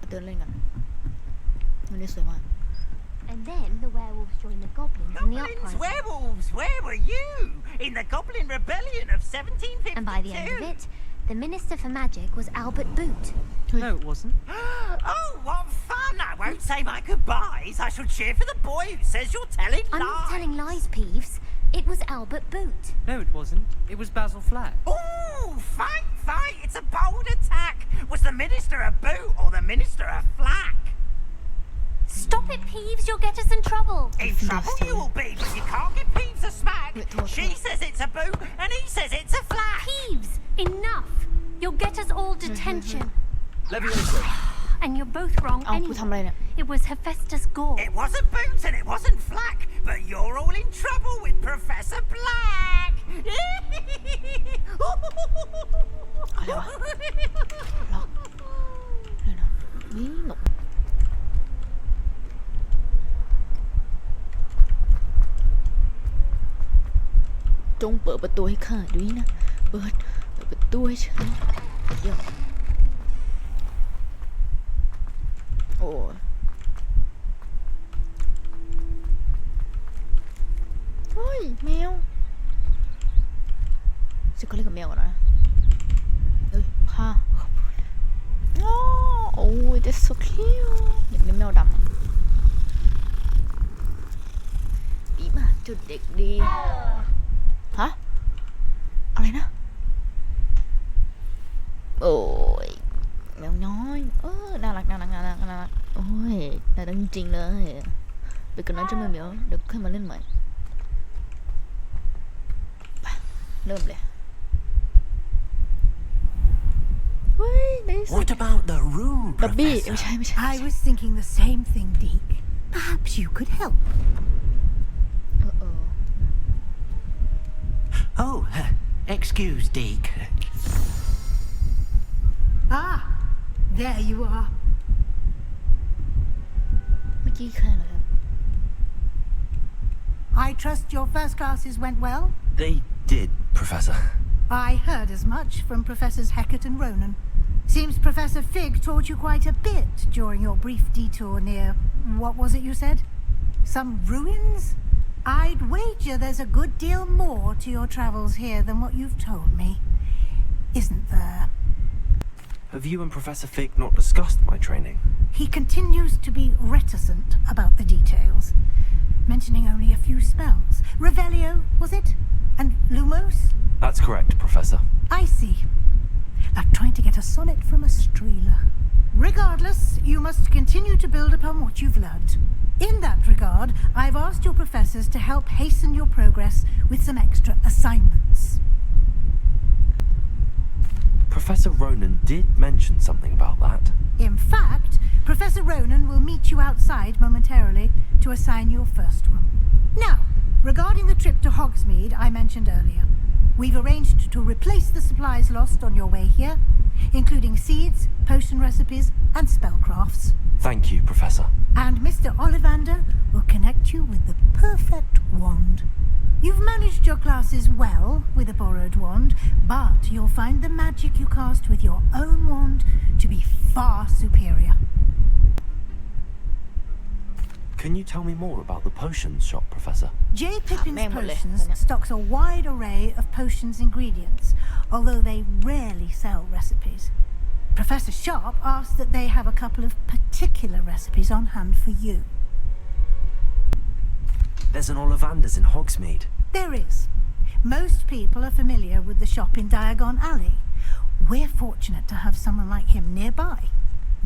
เดินเล่นกันมันนี่สวยมาก And then the werewolves joined the goblins in the uprising. Werewolves, where were you? In the Goblin Rebellion of 1752? And by the end of it, the Minister for Magic was Albert Boot. No, it wasn't. Oh, what fun! I won't say my goodbyes. I shall cheer for the boy who says you're telling lies. I'm not telling lies, Peeves. It was Albert Boot. No, it wasn't. It was Basil Flack. Ooh, fight! It's a bold attack. Was the Minister a boot or the Minister a flack? Stop it, Peeves. You'll get us in trouble. In trouble you will be, but you can't give Peeves a smack. She says it's a boot and he says it's a flack. Peeves, enough. You'll get us all detention. Leviosa. And you're both wrong เอากูทำอะไร anyway. เนี่ย It was Hephaestus Gore. It wasn't boot and it wasn't flack, but you're all in trouble with Professor Black. อะไรวะล็อกเลยนะนี่หนก จงเปิดประตูให้ข้าด้วยนะเปิดประตูให้ฉันเดี๋ยวโอ้เฮ้ยแมวจะก็เล่นกับแมวก่อนนะผ้าโอ้ย that's so cute อยากเล่นแมวดำดีมากจุดเด็กดีฮะอะไรนะโอ้ยแมวน้อยน่ารักโอ้ยน่ารักจริงๆเลยไปกันนะเจ้าแมวเหมียวเดี๋ยวค่อยมาเล่นใหม่ไปเริ่มเลย What about the room, Professor? I was thinking the same thing, Deke. Perhaps you could help. Oh, excuse, Deke. Ah, there you are. I trust your first classes went well? They did, Professor. I heard as much from Professors Hecat and Ronan. Seems Professor Fig taught you quite a bit during your brief detour near, what was it you said? Some ruins? I'd wager there's a good deal more to your travels here than what you've told me. Isn't there? Have you and Professor Fig not discussed my training? He continues to be reticent about the details, mentioning only a few spells. Revelio, was it? And Lumos? That's correct, Professor. I see. Like trying to get a sonnet from a streeler. Regardless, you must continue to build upon what you've learned. In that regard, I've asked your professors to help hasten your progress with some extra assignments. Professor Ronan did mention something about that. In fact, Professor Ronan will meet you outside momentarily to assign your first one. Now, regarding the trip to Hogsmeade I mentioned earlier, we've arranged to replace the supplies lost on your way here, including seeds, potion recipes, and spellcrafts. Thank you, Professor. And Mr. Ollivander will connect you with the perfect wand. You've managed your classes well with a borrowed wand, but you'll find the magic you cast with your own wand to be far superior. Can you tell me more about the potions shop, Professor? J. Pippin's Potions stocks a wide array of potions ingredients, although they rarely sell recipes. Professor Sharp asked that they have a couple of particular recipes on hand for you. There's an Ollivander's in Hogsmeade. There is. Most people are familiar with the shop in Diagon Alley. We're fortunate to have someone like him nearby.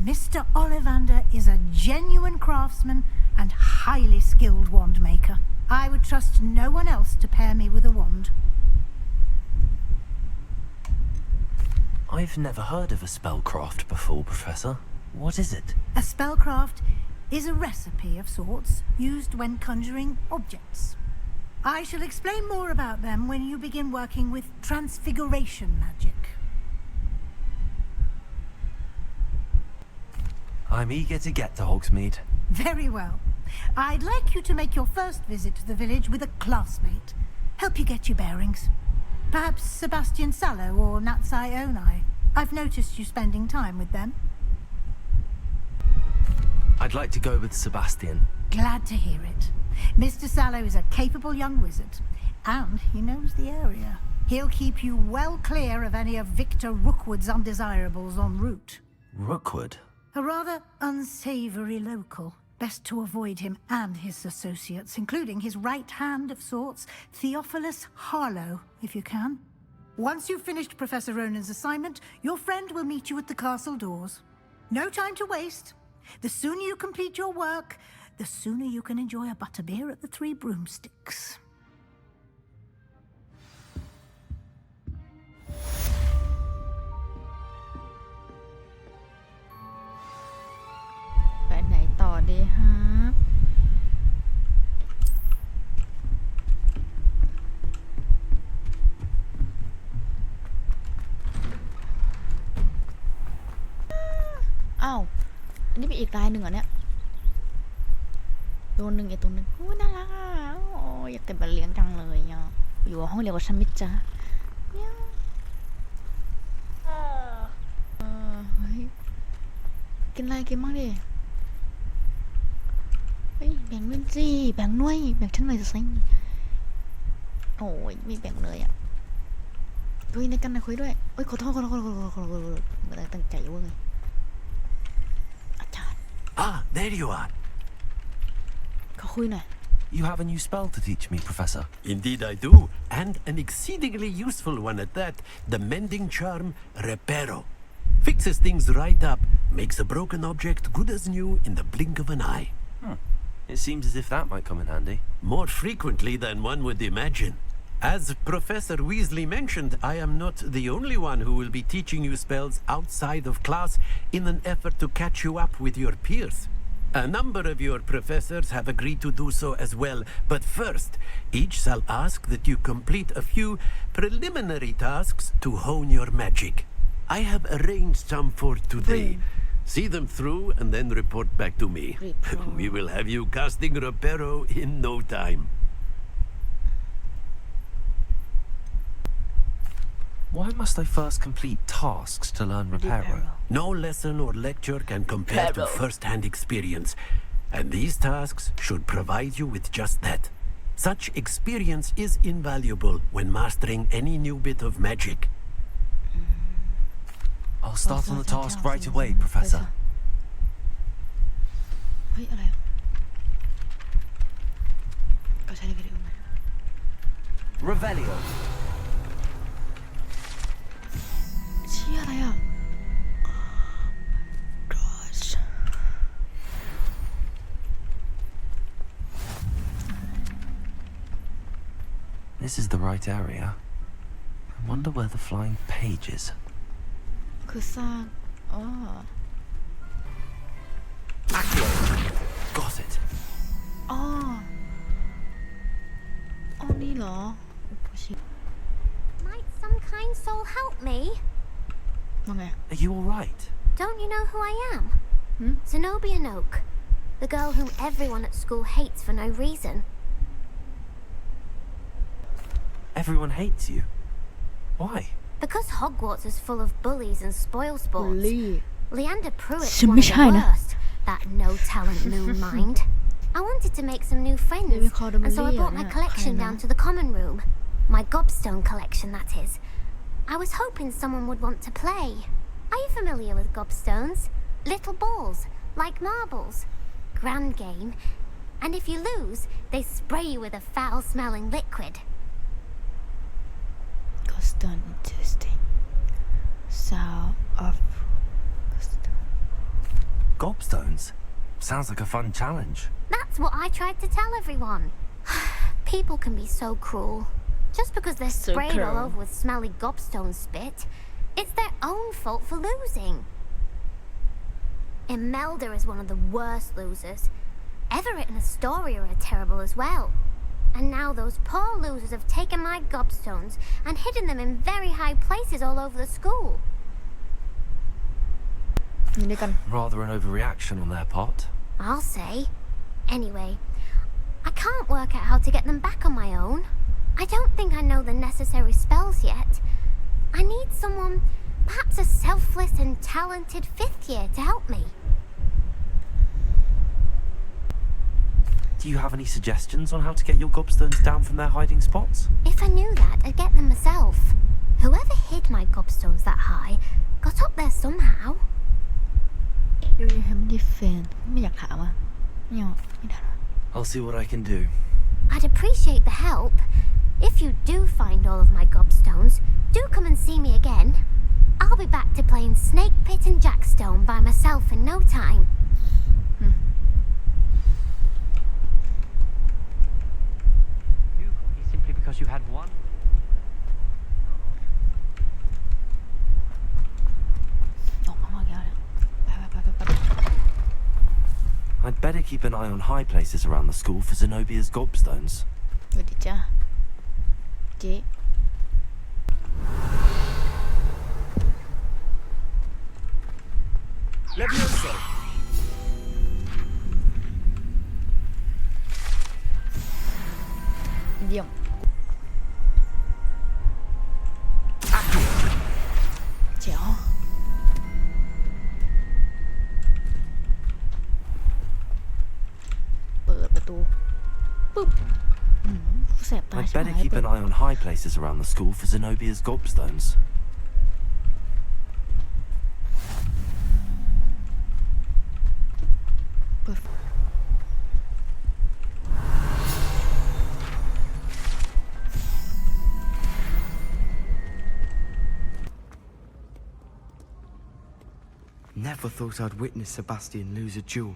Mr. Ollivander is a genuine craftsman and highly skilled wand maker. I would trust no one else to pair me with a wand. I've never heard of a spellcraft before, Professor. What is it? A spellcraft is a recipe of sorts used when conjuring objects. I shall explain more about them when you begin working with transfiguration magic. I'm eager to get to Hogsmeade. Very well. I'd like you to make your first visit to the village with a classmate. Help you get your bearings. Perhaps Sebastian Sallow or Natsai Onai. I've noticed you spending time with them. I'd like to go with Sebastian. Glad to hear it. Mr. Sallow is a capable young wizard, and he knows the area. He'll keep you well clear of any of Victor Rookwood's undesirables en route. Rookwood? A rather unsavory local. Best to avoid him and his associates, including his right hand of sorts, Theophilus Harlow, if you can. Once you've finished Professor Ronan's assignment, your friend will meet you at the castle doors. No time to waste. The sooner you complete your work, the sooner you can enjoy a butterbeer at the Three Broomsticks. Oh, ini bịอีกลายหนึ่งเหรอเนี่ยตัวหนึ่งอีกตัวหนึ่งโอ้น่ารักอ่ะโอ้อยากเก็บมาเลี้ยงจังเลยอ่ะ อยู่ห้องเดียวกับฉันมิจ้าเฮ้ยกินอะไรกินบ้างดิเฮ้ยแบ่งเงินสิแบ่งหน่วยแบ่งฉันหน่อยสิโอ้ยไม่แบ่งเลยอ่ะคุยในกันนะคุยด้วยเอ้ยขอโทษไม่ได้ตั้งใจเว้ยอาจารย์ Ah, there you are. ขอคุยหน่อย You have a new spell to teach me, Professor. Indeed I do, and an exceedingly useful one at that. The mending charm, Reparo. Fixes things right up, makes a broken object good as new in the blink of an eye. It seems as if that might come in handy. More frequently than one would imagine. As Professor Weasley mentioned, I am not the only one who will be teaching you spells outside of class in an effort to catch you up with your peers. A number of your professors have agreed to do so as well, but first, each shall ask that you complete a few preliminary tasks to hone your magic. I have arranged some for today. See them through and then report back to me. We will have you casting Reparo in no time. Why must I first complete tasks to learn Reparo? No lesson or lecture can compare to first-hand experience, and these tasks should provide you with just that. Such experience is invaluable when mastering any new bit of magic. I'll start on the task right away, Professor. เฮ้ยอะไรก็ใช้วิดีโอมา Revelio. เชี่ยอะไรอ่ะ Gosh This is the right area. I wonder where the flying page is. คือสร้างอ๋อ Accio. Got it. อ๋ออ๋อนี่เหรอ Might some kind soul help me? ว่าไง Are you all right? Don't you know who I am? Zenobia Noak, the girl whom everyone at school hates for no reason. Everyone hates you. Why? Because Hogwarts is full of bullies and spoilsports. Bully. Leander Pruitt'sฉัน one ไม่ of ใช่ the นะ worst. That no-talent moon mind. I wanted to make some new friends, and so I brought my collection down to the common room. My gobstone collection, that is. I was hoping someone would want to play. Are you familiar with gobstones? Little balls, like marbles. Grand game. And if you lose, they spray you with a foul-smelling liquid. Gobstone interesting sound of Gobstones? Sounds like a fun challenge. That's what I tried to tell everyone. People can be so cruel. Just because they're So sprayed all cruel. over with smelly gobstone spit, it's their own fault for losing. Imelda is one of the worst losers. Everett and Astoria are terrible as well. And now those poor losers have taken my gobstones and hidden them in very high places all over the school. นี่ด้วยกัน Rather an overreaction on their part. I'll say. Anyway, I can't work out how to get them back on my own. I don't think I know the necessary spells yet. I need someone, perhaps a selfless and talented fifth year to help me. Do you have any suggestions on how to get your gobstones down from their hiding spots? If I knew that, I'd get them myself. Whoever hid my gobstones that high got up there somehow. Do you have any friend ไม่อยากถามอ่ะไม่ถาม I'll see what I can do. I'd appreciate the help. If you do find all of my gobstones, do come and see me again. I'll be back to playing Snake Pit and Jackstone by myself in no time. Simply because you had one? I'd better keep an eye on high places around the school for Zenobia's gobstones. สวัสดีจ้าเจ๊ Levioso. เยี่ยม I'd better keep an eye on high places around the school for Zenobia's gobstones. Never thought I'd witness Sebastian lose a duel.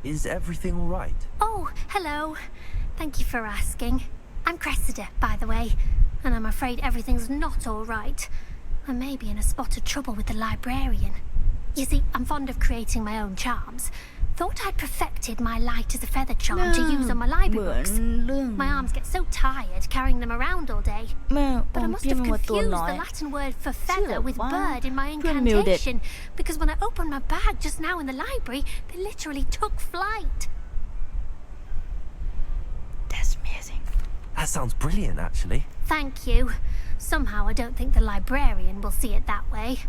Is everything all right? Oh, hello. Thank you for asking. I'm Cressida, by the way, and I'm afraid everything's not all right. I may be in a spot of trouble with the librarian. You see, I'm fond of creating my own charms. Thought I'd perfected my light as a feather charm to use on my library books. My arms get so tired carrying them around all day. But I must have confused the Latin word for feather with bird in my incantation, because when I opened my bag just now in the library, they literally took flight. That's amazing. That sounds brilliant, actually. Thank you. Somehow I don't think the librarian will see it that way.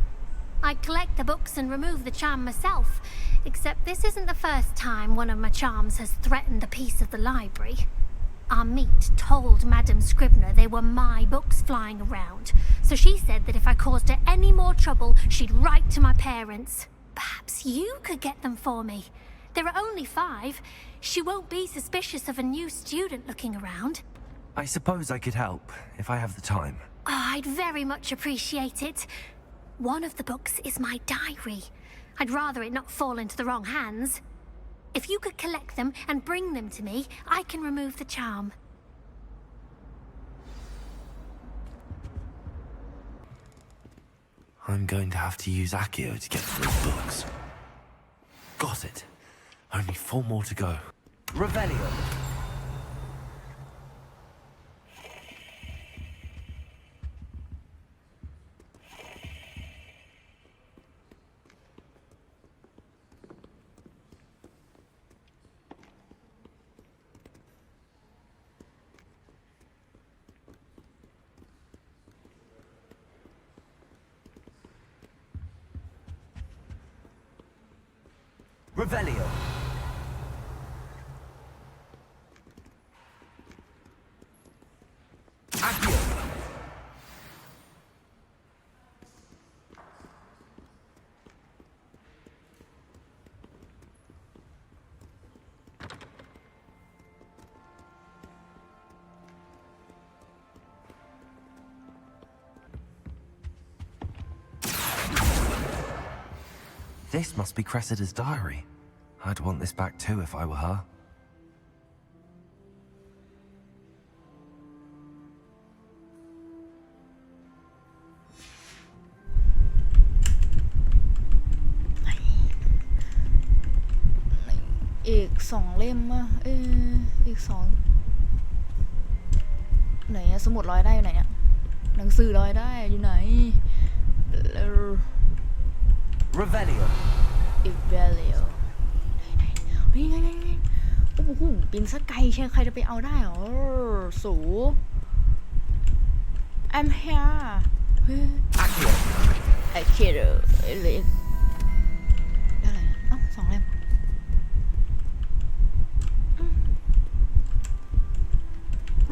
I collect the books and remove the charm myself, except this isn't the first time one of my charms has threatened the peace of the library. Our meet told Madame Scribner they were my books flying around, so she said that if I caused her any more trouble, she'd write to my parents. Perhaps you could get them for me. There are only 5. She won't be suspicious of a new student looking around. I suppose I could help, if I have the time. Oh, I'd very much appreciate it. One of the books is my diary. I'd rather it not fall into the wrong hands. If you could collect them and bring them to me, I can remove the charm. I'm going to have to use Accio to get those books. Got it. Only 4 more to go. Revelio. Revelio. Accio. This must be Cressida's diary. I'd want this back too if I were her.อีก 2 เล่มอ่ะอีก 2ไหนอะสมุดลอยได้อยู่ไหนเนี่ยหนังสือลอยได้อยู่ไหนRevelio. Revelio. เฮ้ยไงโอ้โหปีนสักไกลใช่ใครจะไปเอาได้หรอสูI'm here เฮ้ย Accio. Accio เลยได้อะไรนะเอ้า2 เล่ม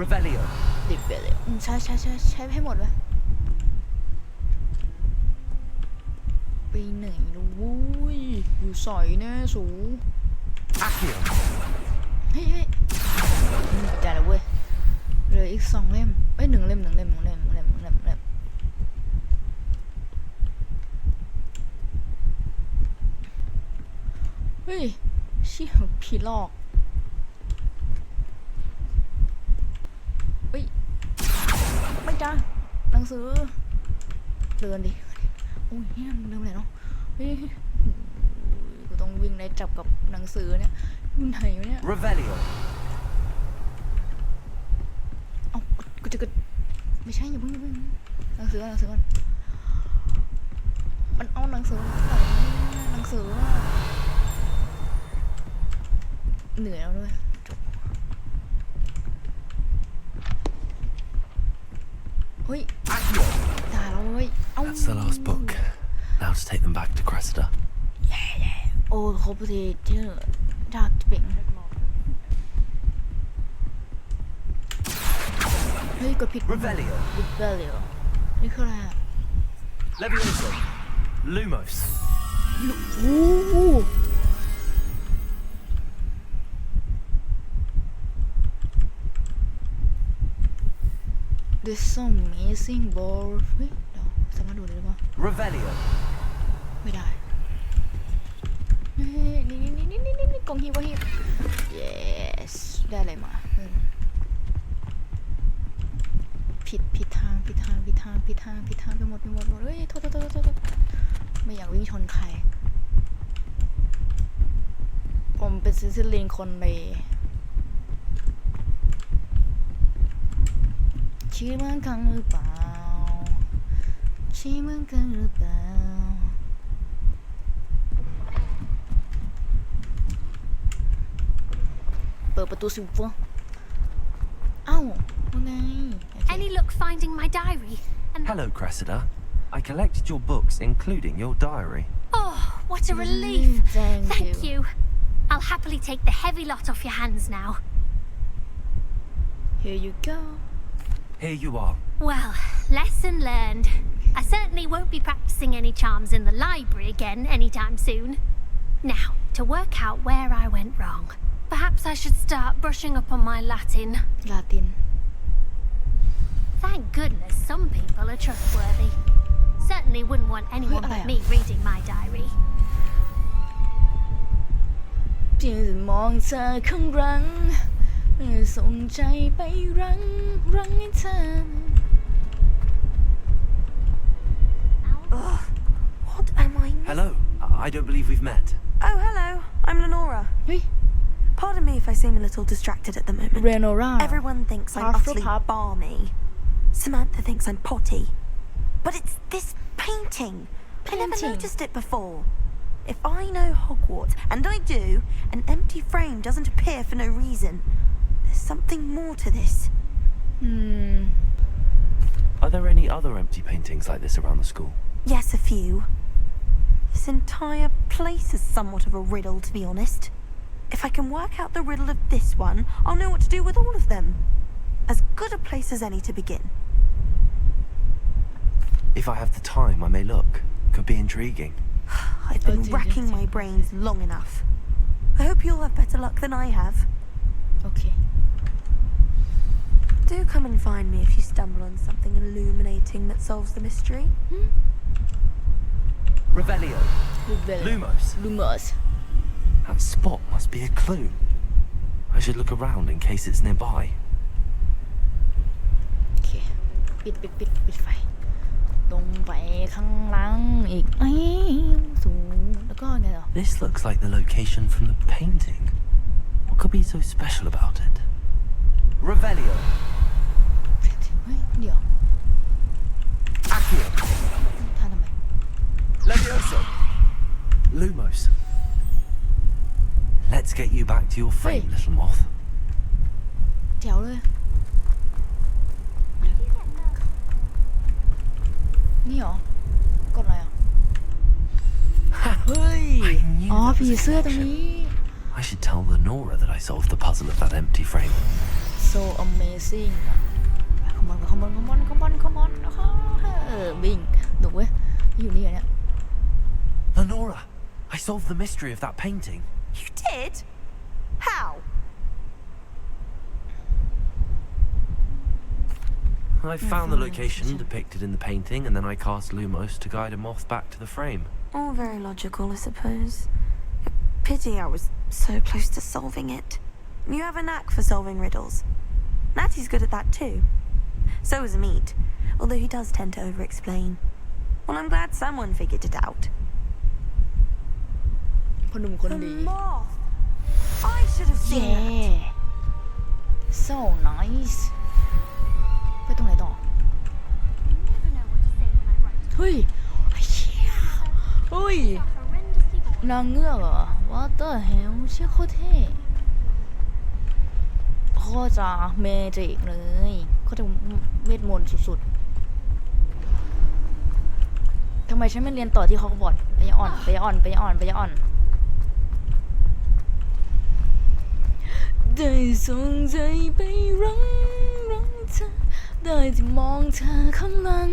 Revelio. Revelio ใช้ให้หมดเลยไปไหนแล้ววุ้ยอยู่สอยแน่สู Accio. เฮ้ยใจแล้วเว้ยเหลืออีก2 เล่ม1 เล่มเฮ้ยเชี่ยผีหลอกเฮ้ยไม่จ้าหนังสือเดินดิโอ้ยเนี่ยมันเริ่มเลยเนาะเฮ้ยกูต้องวิ่งได้จับกับหนังสือเนี่ยอยู่ไหนวะเนี่ย Revelio. เอ้ากูจะไม่ใช่อย่าเพิ่งหนังสือก่อน มันเอาหนังสือหนังสือเหนื่อยแล้วด้วยเฮ้ยตายแล้วเว้ย That's the last book. Now to take them back to Cressida. โอ้ครบทีเจอดักเป่งเฮ้ยกดผิด Revelio นี่คืออะไรอะ Levioso. Lumos. โอ้โห There's so amazing ball เฮ้ยเดี๋ยวสามารถดูได้หรือเปล่า Revelio. ไม่ได้นี่กองฮีบฮีบ yes ได้อะไรมาผิดทางไปหมดเฮ้ยโทษไม่อยากวิ่งชนใครผมเป็นซิซิลินคนเลยชี้เมืองกันหรือเปล่าเปิดประตูสิวะเอ้าว่าไง Any luck finding my diary? Hello, Cressida. I collected your books, including your diary. Oh, what a relief. Thank you. I'll happily take the heavy lot off your hands now. Here you go. Here you are. Well, lesson learned. I certainly won't be practicing any charms in the library again anytime soon. Now, to work out where I went wrong. Perhaps I should start brushing up on my Latin. Thank goodness some people are trustworthy. Certainly wouldn't want anyone but me reading my diary. ยืนมองเธอข้างหลังส่งใจไปรั้งให้เธอ What am I? Hello. I don't believe we've met. Oh, hello. I'm Lenora. Pardon me if I seem a little distracted at the moment. Lenora. Everyone thinks I'm utterly balmy. Samantha thinks I'm potty. But it's this painting. I never noticed it before. If I know Hogwarts, and I do, an empty frame doesn't appear for no reason. There's something more to this. Are there any other empty paintings like this around the school? Yes, a few. This entire place is somewhat of a riddle, to be honest. If I can work out the riddle of this one, I'll know what to do with all of them. As good a place as any to begin. If I have the time, I may look. Could be intriguing. I've been racking my brains long enough. I hope you'll have better luck than I have. Okay. Do come and find me if you stumble on something illuminating that solves the mystery. Revelio. Lumos. That spot must be a clue. I should look around in case it's nearby. Okay. ปิดไฟตรงไปข้างหลังอีกสูงแล้วก็ไงต่อ This looks like the location from the painting. What could be so special about it? Revelio. เฮ้ยเดี๋ยว Accio. ท่าทำไม Levioso. Lumos. Let's get you back to your frame, little moth. แจ๋วเลยนี่เหรอกดอะไรอ่ะเฮ้ยอ๋อผีเสื้อตรงนี้ I should tell Lenora that I solved the puzzle of that empty frame. So amazing คอมอนนะคะวิ่งดุเว้ยอยู่นี่เนี่ย Lenora, I solved the mystery of that painting. You did? How? I found the location depicted in the painting, and then I cast Lumos to guide a moth back to the frame. All very logical, I suppose. Pity I was so close to solving it. You have a knack for solving riddles. Natty's good at that too. So is Meat, although he does tend to over-explain. Well, I'm glad someone figured it out. The moth! I should have seen that. So nice. ไปตรงไหนต่อเฮ้ยเชี่ย เฮ้ยนางเงือกเหรอ What the hell เชี่ยโคตรเท่โคตรจะเมจิกเลยโคตรเวทมนต์สุดๆทำไมฉันไม่เรียนต่อที่ฮอกวอตส์ไปอ่อนได้ส่งใจไปรักเธอได้ที่มองเธอข้างหลัง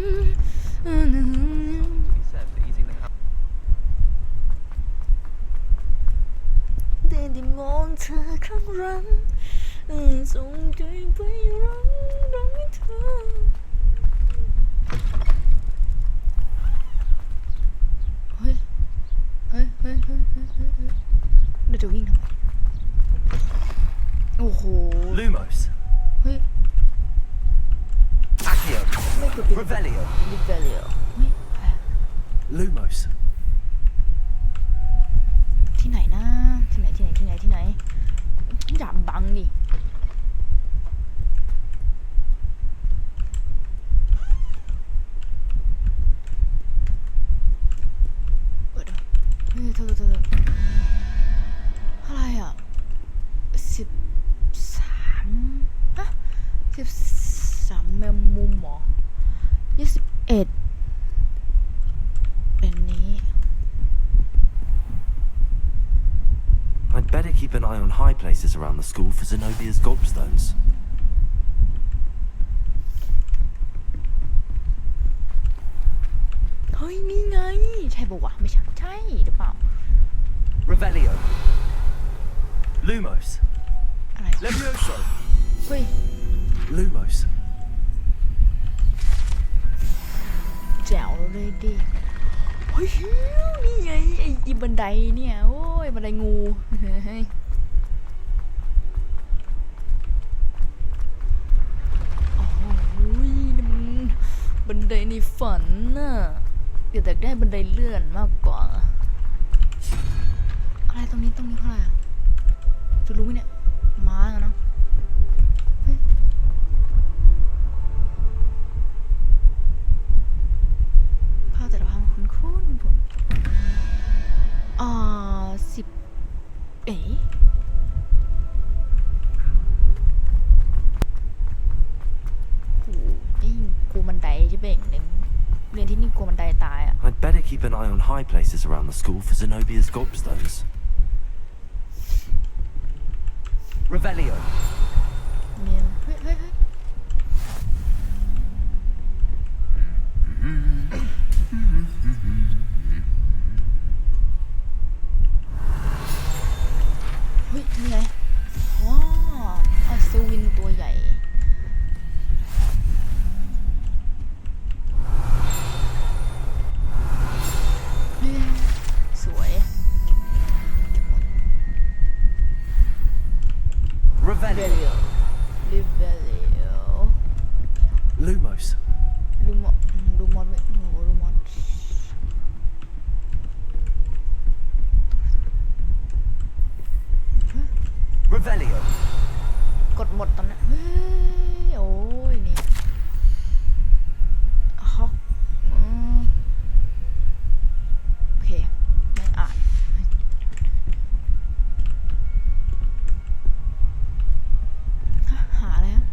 ได้ที่มองเธอข้างหลังส่งใจไปรักเธอเฮ้ยเดี๋ยวจะวิ่งทำไมโอ้โห Lumos. เฮ้ย Accio. ไม่กดปิด Revelio. ลิเวเลียเฮ้ย Lumos. ที่ไหนนะที่ไหนอย่าบังดิเปิดเฮ้ยเธออะไรอ่ะ13ฮะ13แมงมุมหรอ21เป็นนี้ I'd better keep an eye on high places around the school for Zenobia's gobstones. เฮ้ยนี่ไงใช่ปะวะไม่ใช่หรือเปล่า Revelio. Lumos. อะไร Levioso. เฮ้ย Lumos. แจ๋วเลยดิเฮ้ยนี่ไงไอ้บันไดเนี่ยโอ้ยบันไดงูเฮ้ยโอ้ยนี่มันบันไดในฝันน่ะอยากได้บันไดเลื่อนมากกว่าอะไรตรงนี้เท่าไหร่อ่ะจะรู้ไหมเนี่ยม้าเนาะเฮ้ยภาพแต่ละภาพมันคุ้นผม10เอ๋โอ้ยกลัวบันไดใช่ไหมเรียนที่นี่กลัวบันไดตายอ่ะ I'd better keep an eye on high places around the school for Zenobia's gobstones. Revelio. เมียเฮ้ยเฮ้ยนี่ไงว้าวอัศวินตัวใหญ่สวย Revelio. Lumos. ลูมอดไม่โหลูมอด Revelio. กดหมดตอนนั้นเฮ้ยโอ้ยนี่ฮอกโอเคไม่อ่านหาอะไรอ่ะ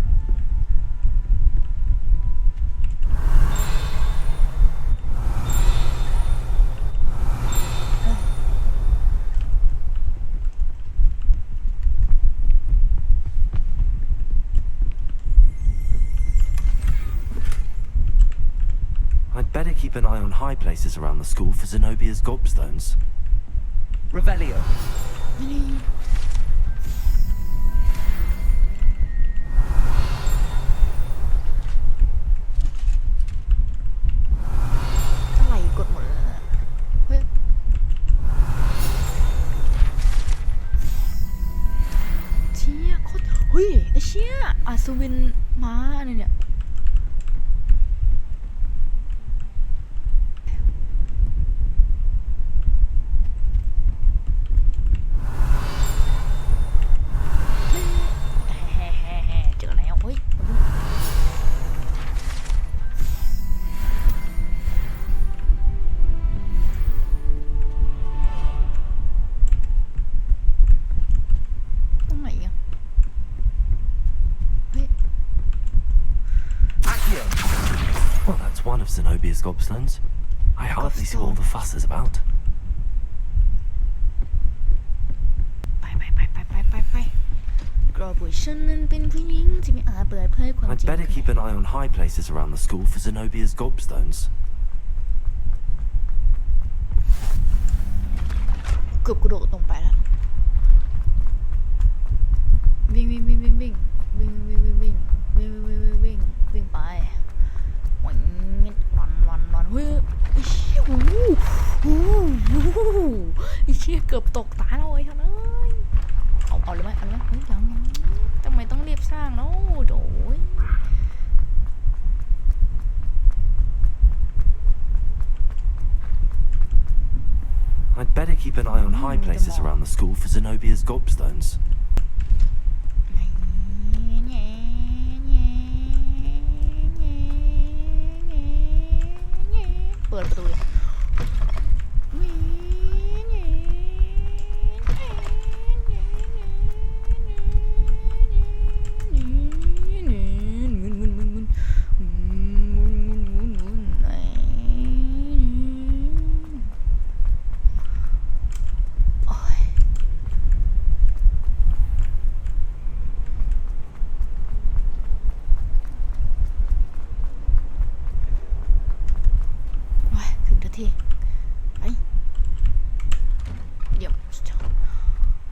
I'd better keep an eye on high places around the school for Zenobia's gobstones. Revelio. อะไรกดหมดเลยนะเฮ้ยเชี่ยโคตรเฮ้ยไอ้เชี่ยอัศวินม้าอะไรเนี่ยเจอแล้วเฮ้ย of Zenobia's gobstones? I hardly see what all the fuss is about. ไปกรอบฉันนั้นเป็นผู้หญิงที่ไม่อาจเปิดเผยความจริง I'd better keep an eye on high places around the school for Zenobia's gobstones. เกือบกระโดดลงไปแล้ววิ่งไปวิ่งไปวันเฮ้ยไอ้เชี่ยเกือบตกตาเลยทั้งนั้นเอาเลยไหมเฮ้ยยังทำไมต้องรีบสร้างเนาะโดยI'd better keep an eye on high places around the school for Zenobia's gobstones. เปิดประตูเลย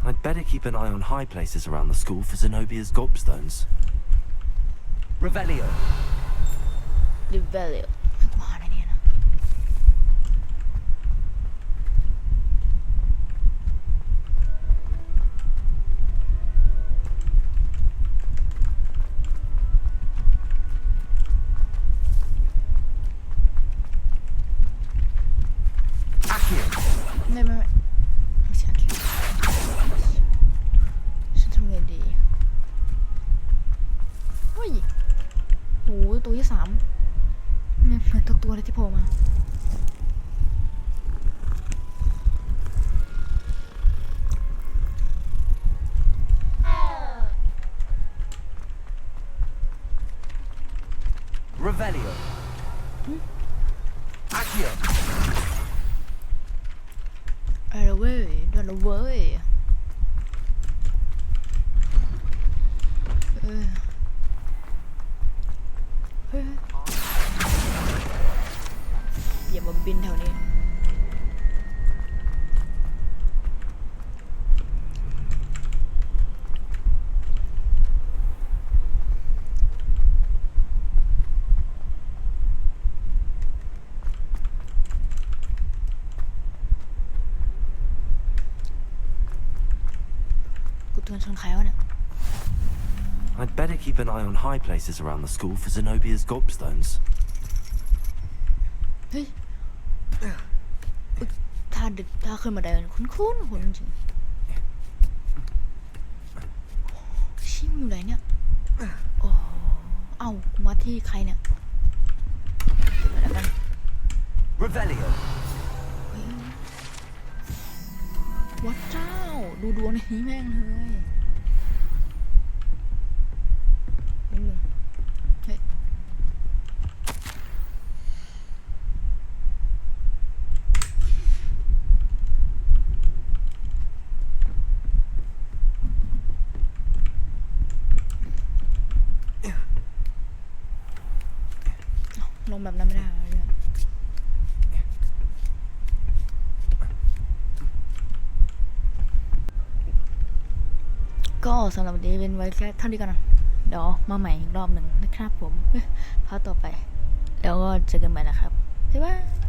I'd better keep an eye on high places around the school for Zenobia's gobstones. Revelio. มาในนี้นะ Accio. ไม่ใช่ฉันทำไงดีเฮ้ยโอ้ยตัวที่3เนี่ยเหมือนทุกตัวเลยที่โผล่มาRevelio. Accio. อะไรเว้ยเดินเว้ยอย่ามาบินแถวนี้กูเตือนชนใครวะเนี่ย I'd better keep an eye on high places around the school for Zenobia's gobstones. เฮ้ยถ้าขึ้นมาได้คุ้นจริงชิมอยู่ไหนเนี่ยโอ้เอ้ามาที่ใครเนี่ยแล้วกัน Revelio. วัดเจ้าดูดวงในนี้แม่งเลยเฮ้ยลงแบบนั้นไม่ได้เลยก็สำหรับวันนี้เป็นไว้แค่เท่านี้กันนะเดี๋ยวมาใหม่อีกรอบหนึ่งนะครับผมพาร์ทต่อไปแล้วก็เจอกันใหม่นะครับบ๊ายบาย